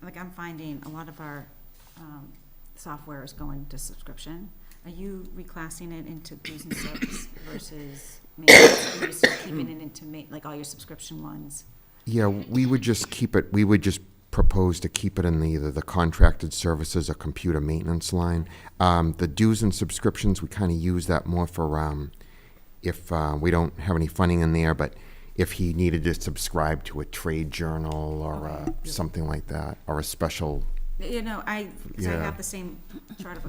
like I'm finding a lot of our software is going to subscription. Are you reclassing it into dues and subs versus maintenance? Or are you still keeping it into like all your subscription ones? Yeah, we would just keep it, we would just propose to keep it in either the contracted services or computer maintenance line. The dues and subscriptions, we kind of use that more for if we don't have any funding in there, but if he needed to subscribe to a trade journal or something like that, or a special. You know, I Yeah. have the same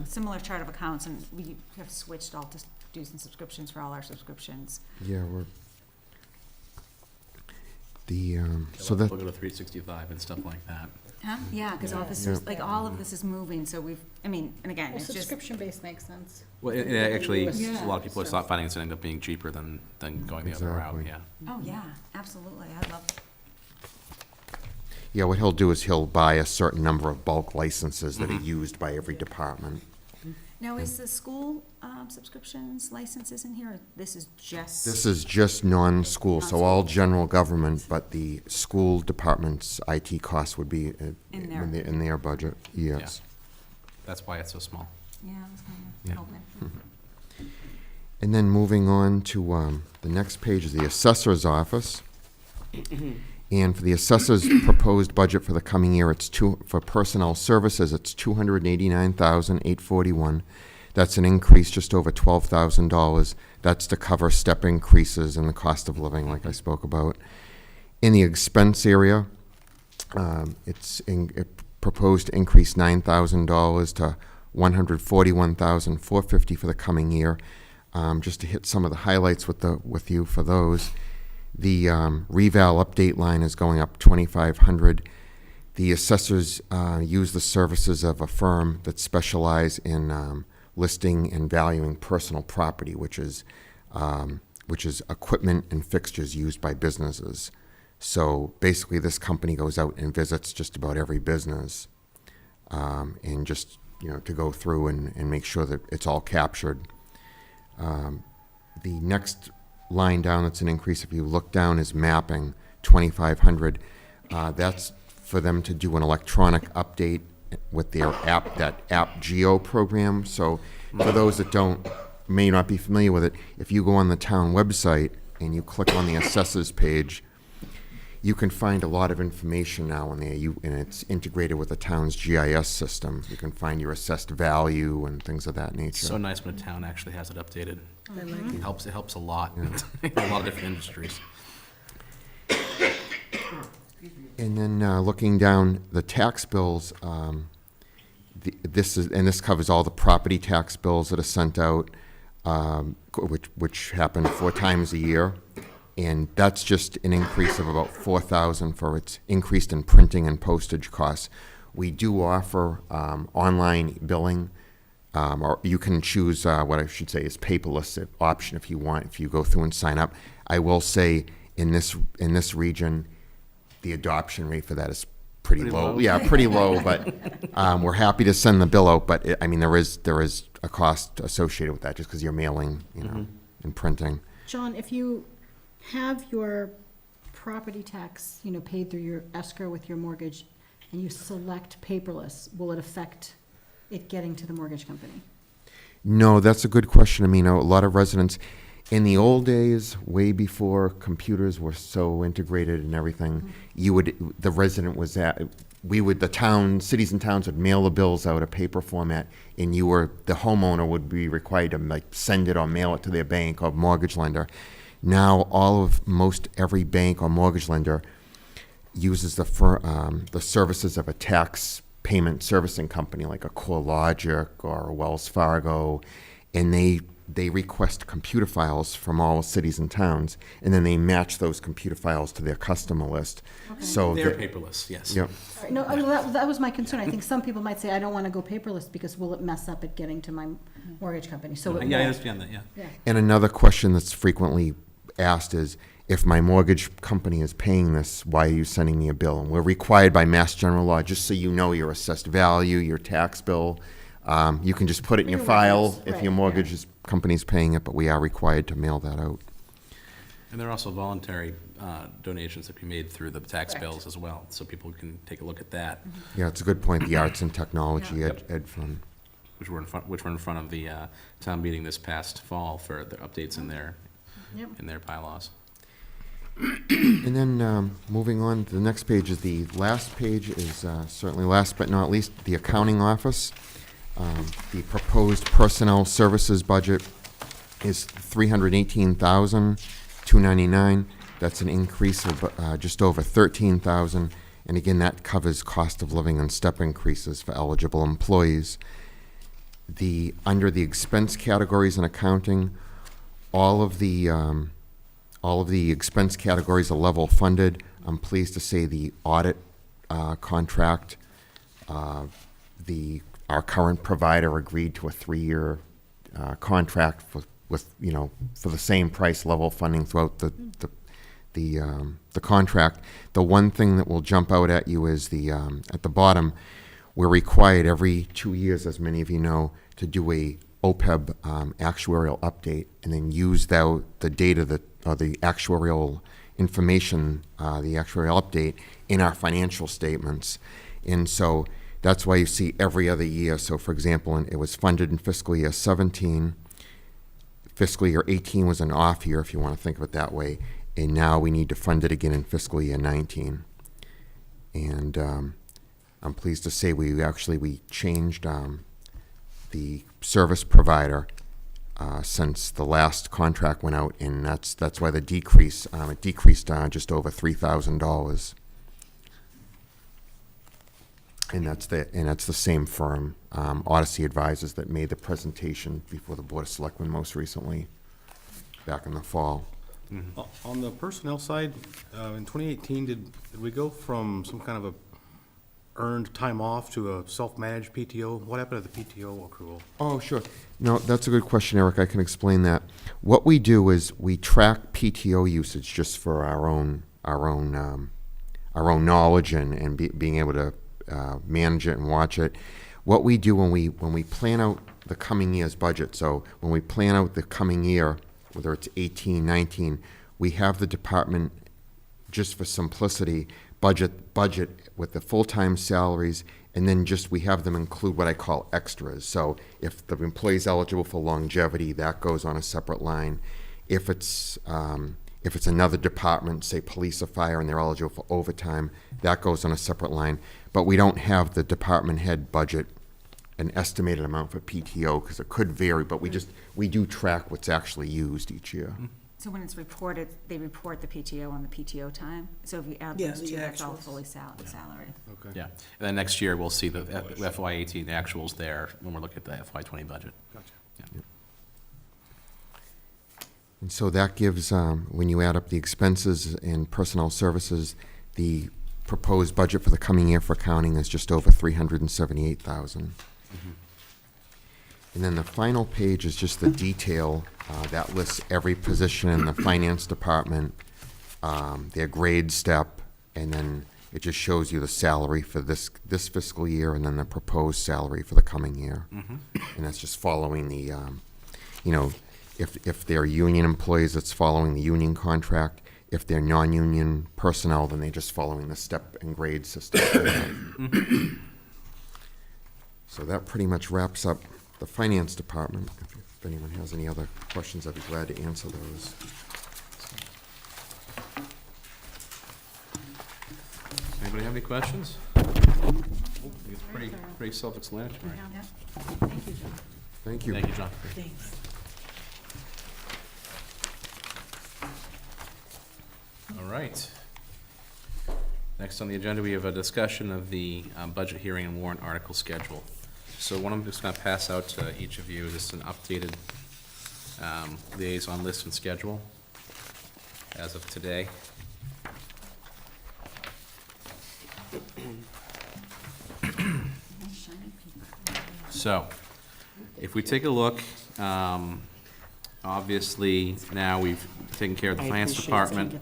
similar chart of accounts, and we have switched all to dues and subscriptions for all our subscriptions. Yeah, so that. We'll go to 365 and stuff like that. Huh? Yeah, because all this Yeah. is, like, all of this is moving, so and again, Well, it's just, subscription-based makes sense. Well, actually, Yeah. a lot of people are start finding it's end up being cheaper than going the other route, Exactly. yeah. oh, yeah, absolutely, I love, Yeah, what he'll do is he'll buy a certain number of bulk licenses that are used by every department. now, is the school subscriptions licenses in here, or this is just? This is just non-school, so all general government, but the school department's IT costs would be in their budget, yes. That's why it's so small. Yeah, I was Yeah. kind of hoping. And then moving on to the next page is the assessor's office. And for the assessor's proposed budget for the coming year, for personnel services, it's $289,841. That's an increase just over $12,000. That's to cover step increases in the cost of living, like I spoke about. In the expense area, it proposed to increase $9,000 to $141,450 for the coming year. Just to hit some of the highlights with you for those. The reval update line is going up $2,500. The assessors use the services of a firm that specialize in listing and valuing personal property, which is equipment and fixtures used by businesses. So basically, this company goes out and visits just about every business, and just to go through and make sure that it's all captured. The next line down that's an increase, if you look down, is mapping, $2,500. That's for them to do an electronic update with their app, that App Geo program. So for those that may not be familiar with it, if you go on the town website and you click on the assessors page, you can find a lot of information now in there, and it's integrated with the town's GIS system. You can find your assessed value and things of that nature. It's so nice when a town actually has it updated. It helps a lot in a lot of different industries. And then looking down the tax bills, this covers all the property tax bills that are sent out, which happen 4 times a year. And that's just an increase of about $4,000 for its increased in printing and postage costs. We do offer online billing, or you can choose what I should say is paperless option if you want, if you go through and sign up. I will say in this region, the adoption rate for that is pretty low. Yeah, pretty low, but we're happy to send the bill out, but there is a cost associated with that just because you're mailing, and printing. John, if you have your property tax, paid through your escrow with your mortgage, and you select paperless, will it affect it getting to the mortgage company? No, that's a good question. A lot of residents, in the old days, way before computers were so integrated and everything, cities and towns would mail the bills out a paper format, and the homeowner would be required to send it or mail it to their bank or mortgage lender. Now, most every bank or mortgage lender uses the services of a tax payment servicing company like a CoreLogic or a Wells Fargo, and they request computer files from all cities and towns, and then they match those computer files to their customer list. Okay. So They're paperless, yes. Yep. No, that was my concern. I think some people might say, I don't want to go paperless because will it mess up at getting to my mortgage company? So it Yeah, I won't. understand that, yeah. And another question that's frequently asked is, if my mortgage company is paying this, why are you sending me a bill? And we're required by Mass General Law, just so you know your assessed value, your tax bill. You can just put it in your file records, if right, your mortgage company's paying it, but we are required to mail that out. And there are also voluntary donations that can be made through the tax Correct. bills as well, so people can take a look at that, Yeah, it's a good point, the Arts and Technology Yep. Ed Fund. which were in front of the town meeting this past fall for the updates in their bylaws. And then moving on to the next page, the last page is certainly last but not least, the accounting office. The proposed personnel services budget is $318,299. That's an increase of just over $13,000. And again, that covers cost of living and step increases for eligible employees. Under the expense categories in accounting, all of the expense categories are level funded. I'm pleased to say the audit contract, our current provider agreed to a 3-year contract for the same price level funding throughout the contract. The one thing that will jump out at you is at the bottom, we're required every 2 years, as many of you know, to do a OPEB actuarial update, and then use the data or the actuarial information, the actuarial update in our financial statements. And so that's why you see every other year. So for example, it was funded in fiscal year 17. Fiscal year 18 was an off year, if you want to think of it that way. and now we need to fund it again in fiscal year 19. And I'm pleased to say we changed the service provider since the last contract went out, and that's why the decrease, it decreased just over $3,000. And that's the same firm, Odyssey Advisors, that made the presentation before the Board of Selectmen most recently, back in the fall. On the personnel side, in 2018, did we go from some kind of a earned time off to a self-managed PTO? What happened to the PTO accrual? Oh, sure. No, that's a good question, Eric. I can explain that. What we do is we track PTO usage just for our own knowledge and being able to manage it and watch it. What we do when we plan out the coming year's budget, so when we plan out the coming year, whether it's 18, 19, we have the department, just for simplicity, budget with the full-time salaries, and then we have them include what I call extras. So if the employee's eligible for longevity, that goes on a separate line. If it's another department, say police or fire, and they're eligible for overtime, that goes on a separate line. But we don't have the department head budget an estimated amount for PTO, because it could vary, but we do track what's actually used each year. So when it's reported, they report the PTO on the PTO time? So if you add Yeah, those the two, that's all actuals. fully salary. Okay. Yeah, and then next year, we'll see the FY '18 actuals there when we're looking at the FY '20 budget. Gotcha. Yeah. And so that gives, when you add up the expenses and personnel services, the proposed budget for the coming year for accounting is just over $378,000. And then the final page is just the detail that lists every position in the finance department, their grade step, and then it just shows you the salary for this fiscal year and then the proposed salary for the coming year. And that's just following the, if they're union employees, it's following the union contract. If they're non-union personnel, then they're just following the step and grade system. So that pretty much wraps up the finance department. If anyone has any other questions, I'd be glad to answer those. Anybody have any questions? It's pretty self-explanatory. Thank you. Thank you, John. Thanks. All right. Next on the agenda, we have a discussion of the budget hearing and warrant article schedule. So what I'm just going to pass out to each of you is just an updated liaison list and schedule as of today. So, if we take a look, obviously now we've taken care of the finance department,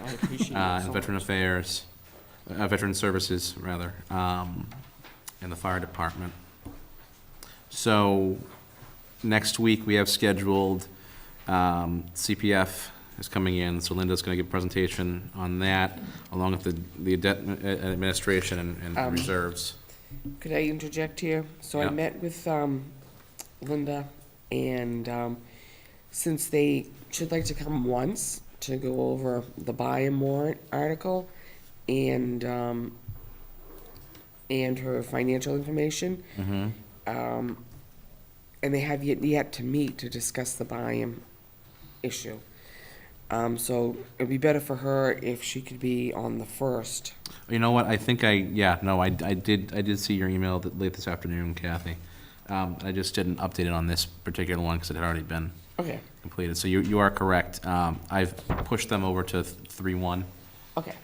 I appreciate it. and so veteran much. affairs, veteran services rather, and the fire department. So, next week we have scheduled, CPF is coming in, so Linda's gonna give a presentation on that, along with the debt administration and reserves. Could I interject here? So Yeah. I met with Linda, and since they should like to come once to go over the buy and warrant article and her financial information, and they have yet to meet to discuss the buy-in issue. So it'd be better for her if she could be on the first. You know what, I think I did see your email late this afternoon, Kathy. I just didn't update it on this particular one because it had already been Okay, completed. So you are correct. I've pushed them over to 3-1. okay.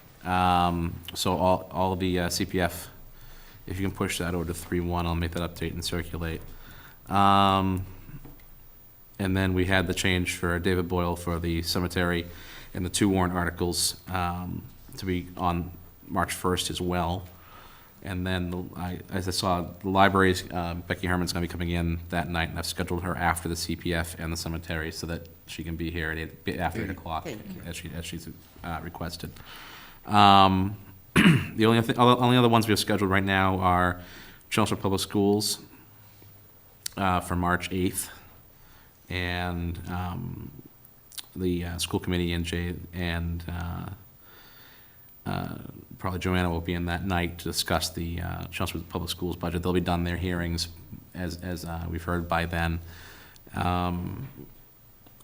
So all of the CPF, if you can push that over to 3-1, I'll make that update and circulate. And then we had the change for David Boyle for the cemetery and the 2 warrant articles to be on March 1st as well. And then, as I saw, the libraries, Becky Herman's going to be coming in that night, and I've scheduled her after the CPF and the cemetery so that she can be here after 8 o'clock, as she's requested. The only other ones we have scheduled right now are Chelmsford Public Schools for March 8th, and the school committee and probably Joanna will be in that night to discuss the Chelmsford Public Schools budget. They'll be done their hearings, as we've heard by then.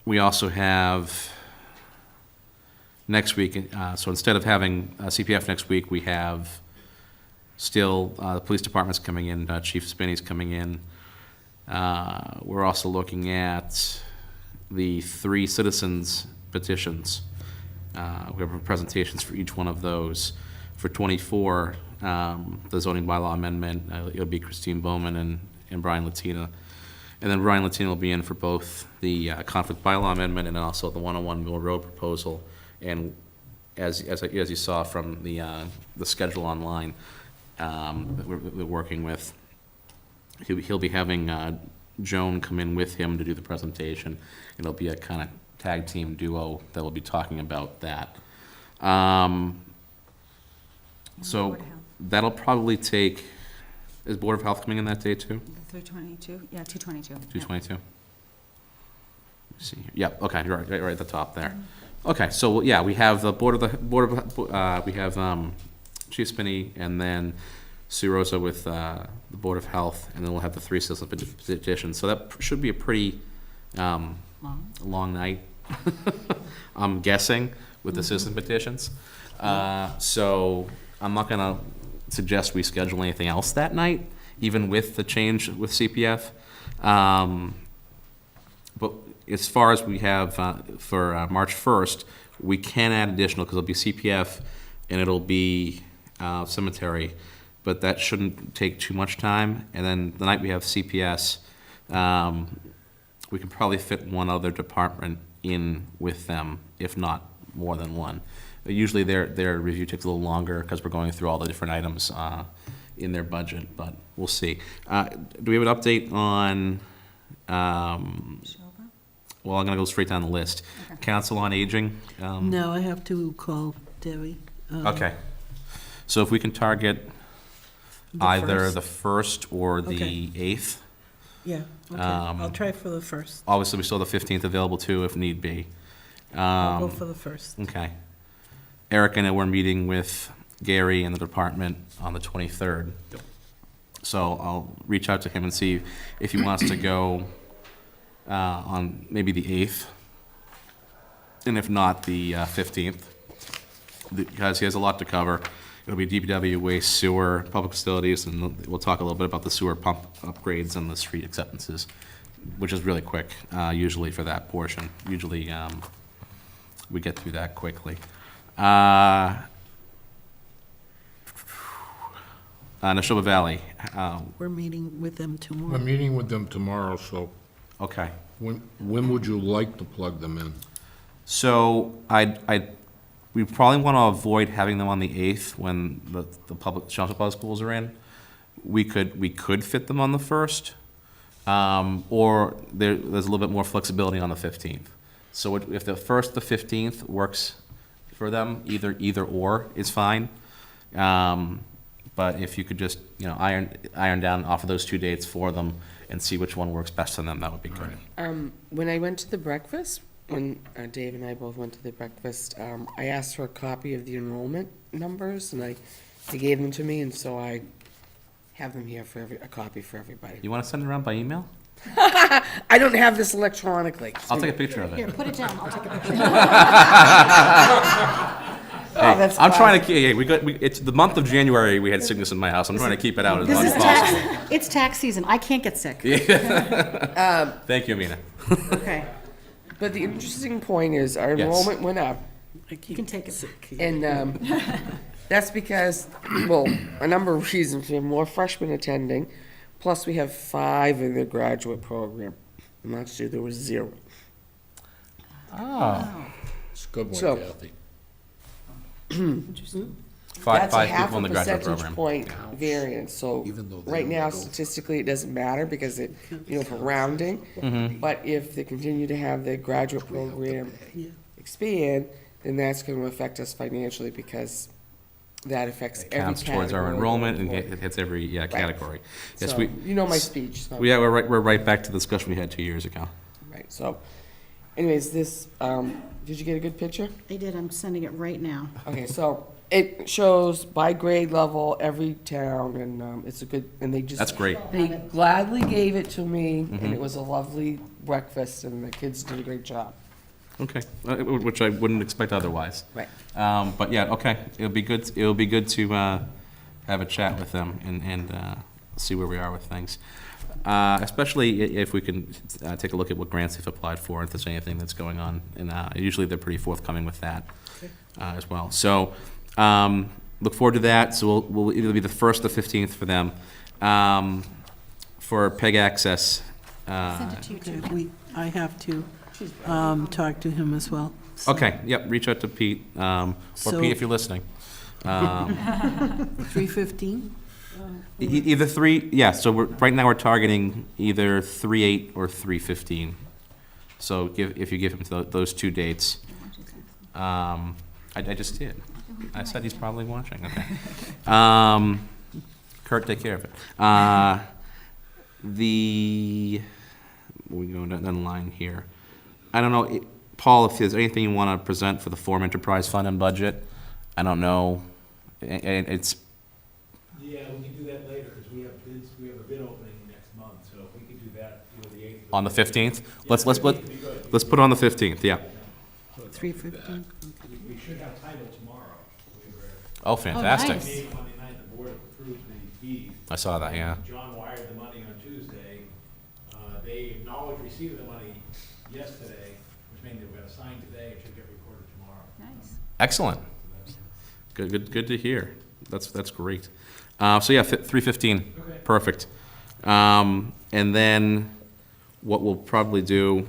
We also have next week, so instead of having CPF next week, we have still the police department's coming in, Chief Spinney's coming in. We're also looking at the 3 citizens petitions. We have presentations for each one of those. For 24, the zoning bylaw amendment, it'll be Christine Bowman and Brian Latina. And then Brian Latina will be in for both the conflict bylaw amendment and also the 101 Mill Road proposal. And as you saw from the schedule online that we're working with, he'll be having Joan come in with him to do the presentation. It'll be a kind of tag team duo that will be talking about that. So Board of Health. that'll probably take, is Board of Health coming in that day too? 322, yeah, 222. 222? Let me see here. Yep, okay, you're right at the top there. Okay, so, yeah, we have the we have Chief Spinney, and then Sue Rosa with the Board of Health, and then we'll have the 3 citizen petitions. So that should be a pretty long night, I'm guessing, with the citizen petitions. So I'm not gonna suggest we schedule anything else that night, even with the change with CPF. But as far as we have for March 1st, we can add additional, because it'll be CPF and it'll be cemetery, but that shouldn't take too much time. And then the night we have CPS, we can probably fit one other department in with them, if not more than one. Usually their review takes a little longer because we're going through all the different items in their budget, but we'll see. Do we have an update on, well, I'm going to go straight down the list. Okay. Council on Aging? No, I have to call Debbie. Okay. So if we can target either first. the 1st or the Okay. 8th. Yeah, okay, I'll try for the 1st. Obviously, we still have the 15th available too, if need be. I'll go for the 1st. Okay. Eric and I were meeting with Gary and the department on the 23rd. So I'll reach out to him and see if he wants to go on maybe the 8th, and if not, the 15th, because he has a lot to cover. It'll be DPW, waste, sewer, public facilities, and we'll talk a little bit about the sewer pump upgrades and the street acceptances, which is really quick, usually for that portion. Usually, we get through that quickly. Neshoba Valley, We're meeting with them We're tomorrow. meeting with them tomorrow, so okay. when would you like to plug them in? So we probably want to avoid having them on the 8th when the public, Chelmsford Public Schools are in. We could fit them on the 1st, or there's a little bit more flexibility on the 15th. So if the 1st, the 15th works for them, either or is fine. But if you could just, iron down off of those 2 dates for them and see which one works best for them, that would be good. When I went to the breakfast, when Dave and I both went to the breakfast, I asked for a copy of the enrollment numbers, and they gave them to me, and so I have them here for a copy for everybody. You want to send it around by email? I don't have this electronically. I'll take a picture of Here, it. put it down, I'll take a picture. That's I'm trying to, it's the month of January, we had sickness in my house. I'm trying to keep it out as This much is as possible. tax, it's tax season, I can't get sick. Thank you, Amina. Okay, But the interesting point is, our Yes. enrollment went up, You can take it. and that's because, well, a number of reasons. We have more freshmen attending, plus we have 5 in the graduate program. And last year there was 0. It's a good one, So- Kathy. Five That's a half people in a the graduate percentage program. point variance, so Even though they right don't now go. statistically, it doesn't matter because it, for rounding. Mm-hmm. But if they continue to have the graduate program expand, then that's gonna affect us financially because that affects every Counts towards our category enrollment going and forward. it hits every category. Yes, So, you know my speech, so. we're right back to the discussion we had 2 years ago. Right, so, anyways, this, did you get a good picture? I did, I'm sending it right now. Okay, so it shows by grade level every town, and it's a good, and they just. That's great. They gladly gave it to me, Mm-hmm. and it was a lovely breakfast, and the kids did a great job. Okay, which I wouldn't expect otherwise. Right. But yeah, okay, it'll be good to have a chat with them and see where we are with things. Especially if we can take a look at what grants they've applied for, if there's anything that's going on. And usually they're pretty forthcoming with that as well. So look forward to that. So we'll either be the 1st or 15th for them. For PEG access, Send it to you too. I have to talk to him as well. So- okay, yep, reach out to Pete, or So- Pete if you're listening. 3:15? Either 3, yeah, so right now we're targeting either 3/8 or 3/15. So if you give him those 2 dates. I just did. I said he's probably watching, okay. Kurt, take care of it. We're going down the line here. I don't know, Paul, if there's anything you want to present for the Forum Enterprise Fund and budget, I don't know. It's, Yeah, we can do that later, because we have bids, we have a bid opening next month, so if we could do that, the 8th. on the 15th? Yeah, Let's 15th would be good. put it on the 15th, yeah. 3:15? We should have title tomorrow. We were, Oh, fantastic. nice. meeting Monday night, the board approved the fees. I saw that, yeah. John wired the money on Tuesday. They acknowledged receipt of the money yesterday, which means they were gonna sign today, it should get recorded tomorrow. Nice. Excellent. Good to hear. That's great. So yeah, 3:15, Okay. perfect. And then what we'll probably do,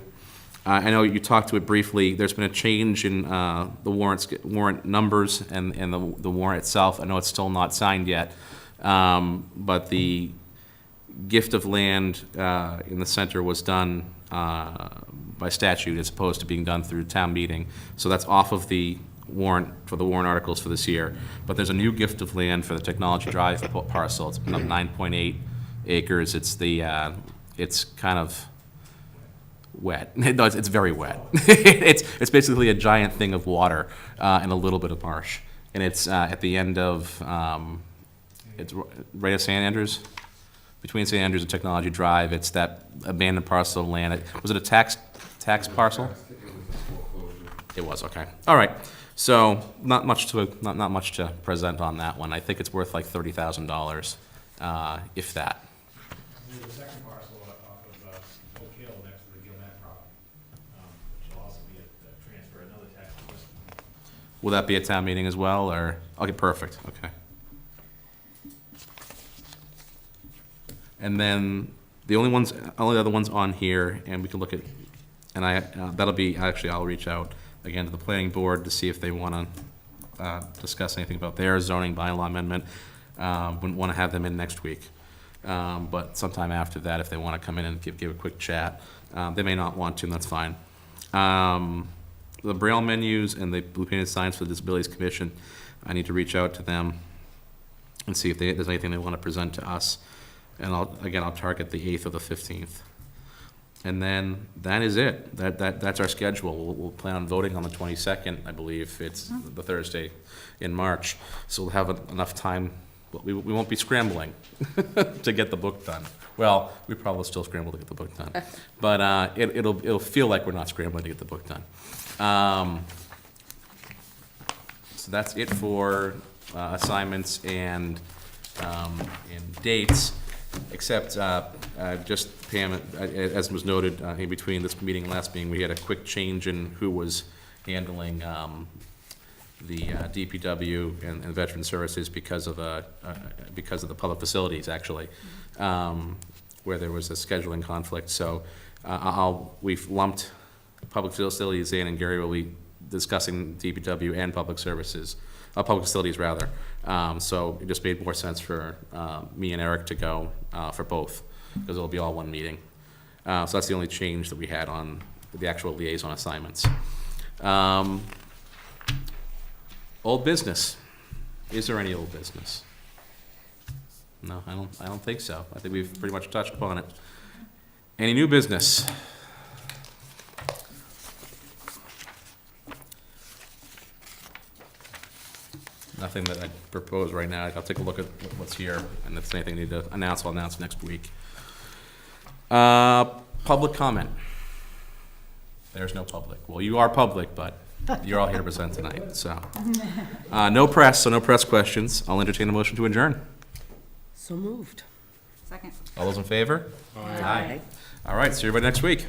I know you talked to it briefly, there's been a change in the warrant numbers and the warrant itself. I know it's still not signed yet, but the gift of land in the center was done by statute as opposed to being done through town meeting. So that's off of the warrant for the warrant articles for this year. But there's a new gift of land for the Technology Drive parcel. It's 9.8 acres. It's kind of wet. It's very wet. It's basically a giant thing of water and a little bit of marsh. And it's at the end of, it's right at St. Andrews, between St. Andrews and Technology Drive. It's that abandoned parcel of land. Was it a tax parcel? It was, okay. All right. So not much to present on that one. I think it's worth like $30,000, if that. There's a second parcel off of Oak Hill next to the Gilmet property, which will also be a transfer, another tax. Will that be a town meeting as well, or? Okay, perfect, okay. And then the only other ones on here, and we can look at, and that'll be, actually, I'll reach out again to the planning board to see if they want to discuss anything about their zoning bylaw amendment. Wouldn't want to have them in next week, but sometime after that, if they want to come in and give a quick chat. They may not want to, and that's fine. The Braille menus and the blue painted signs for the Disabilities Commission, I need to reach out to them and see if there's anything they want to present to us. And I'll target the 8th or the 15th. And then that is it. That's our schedule. We'll plan on voting on the 22nd, I believe. It's the Thursday in March. So we'll have enough time. We won't be scrambling to get the book done. Well, we probably still scramble to get the book done. But it'll feel like we're not scrambling to get the book done. So that's it for assignments and dates. Except, just Pam, as was noted in between this meeting and last meeting, we had a quick change in who was handling the DPW and Veteran Services because of the public facilities, actually, where there was a scheduling conflict. So we've lumped public facilities in, and Gary will be discussing DPW and public services. Public facilities, rather. So it just made more sense for me and Eric to go for both, because it'll be all one meeting. So that's the only change that we had on the actual liaison assignments. Old business. Is there any old business? No, I don't think so. I think we've pretty much touched upon it. Any new business? Nothing that I propose right now. I'll take a look at what's here, and if there's anything I need to announce, I'll announce next week. Public comment. There's no public. Well, you are public, but you're all here to present tonight, so. No press, so no press questions. I'll entertain a motion to adjourn. So moved. Second. All those in favor? Aye. All right, see everybody next week.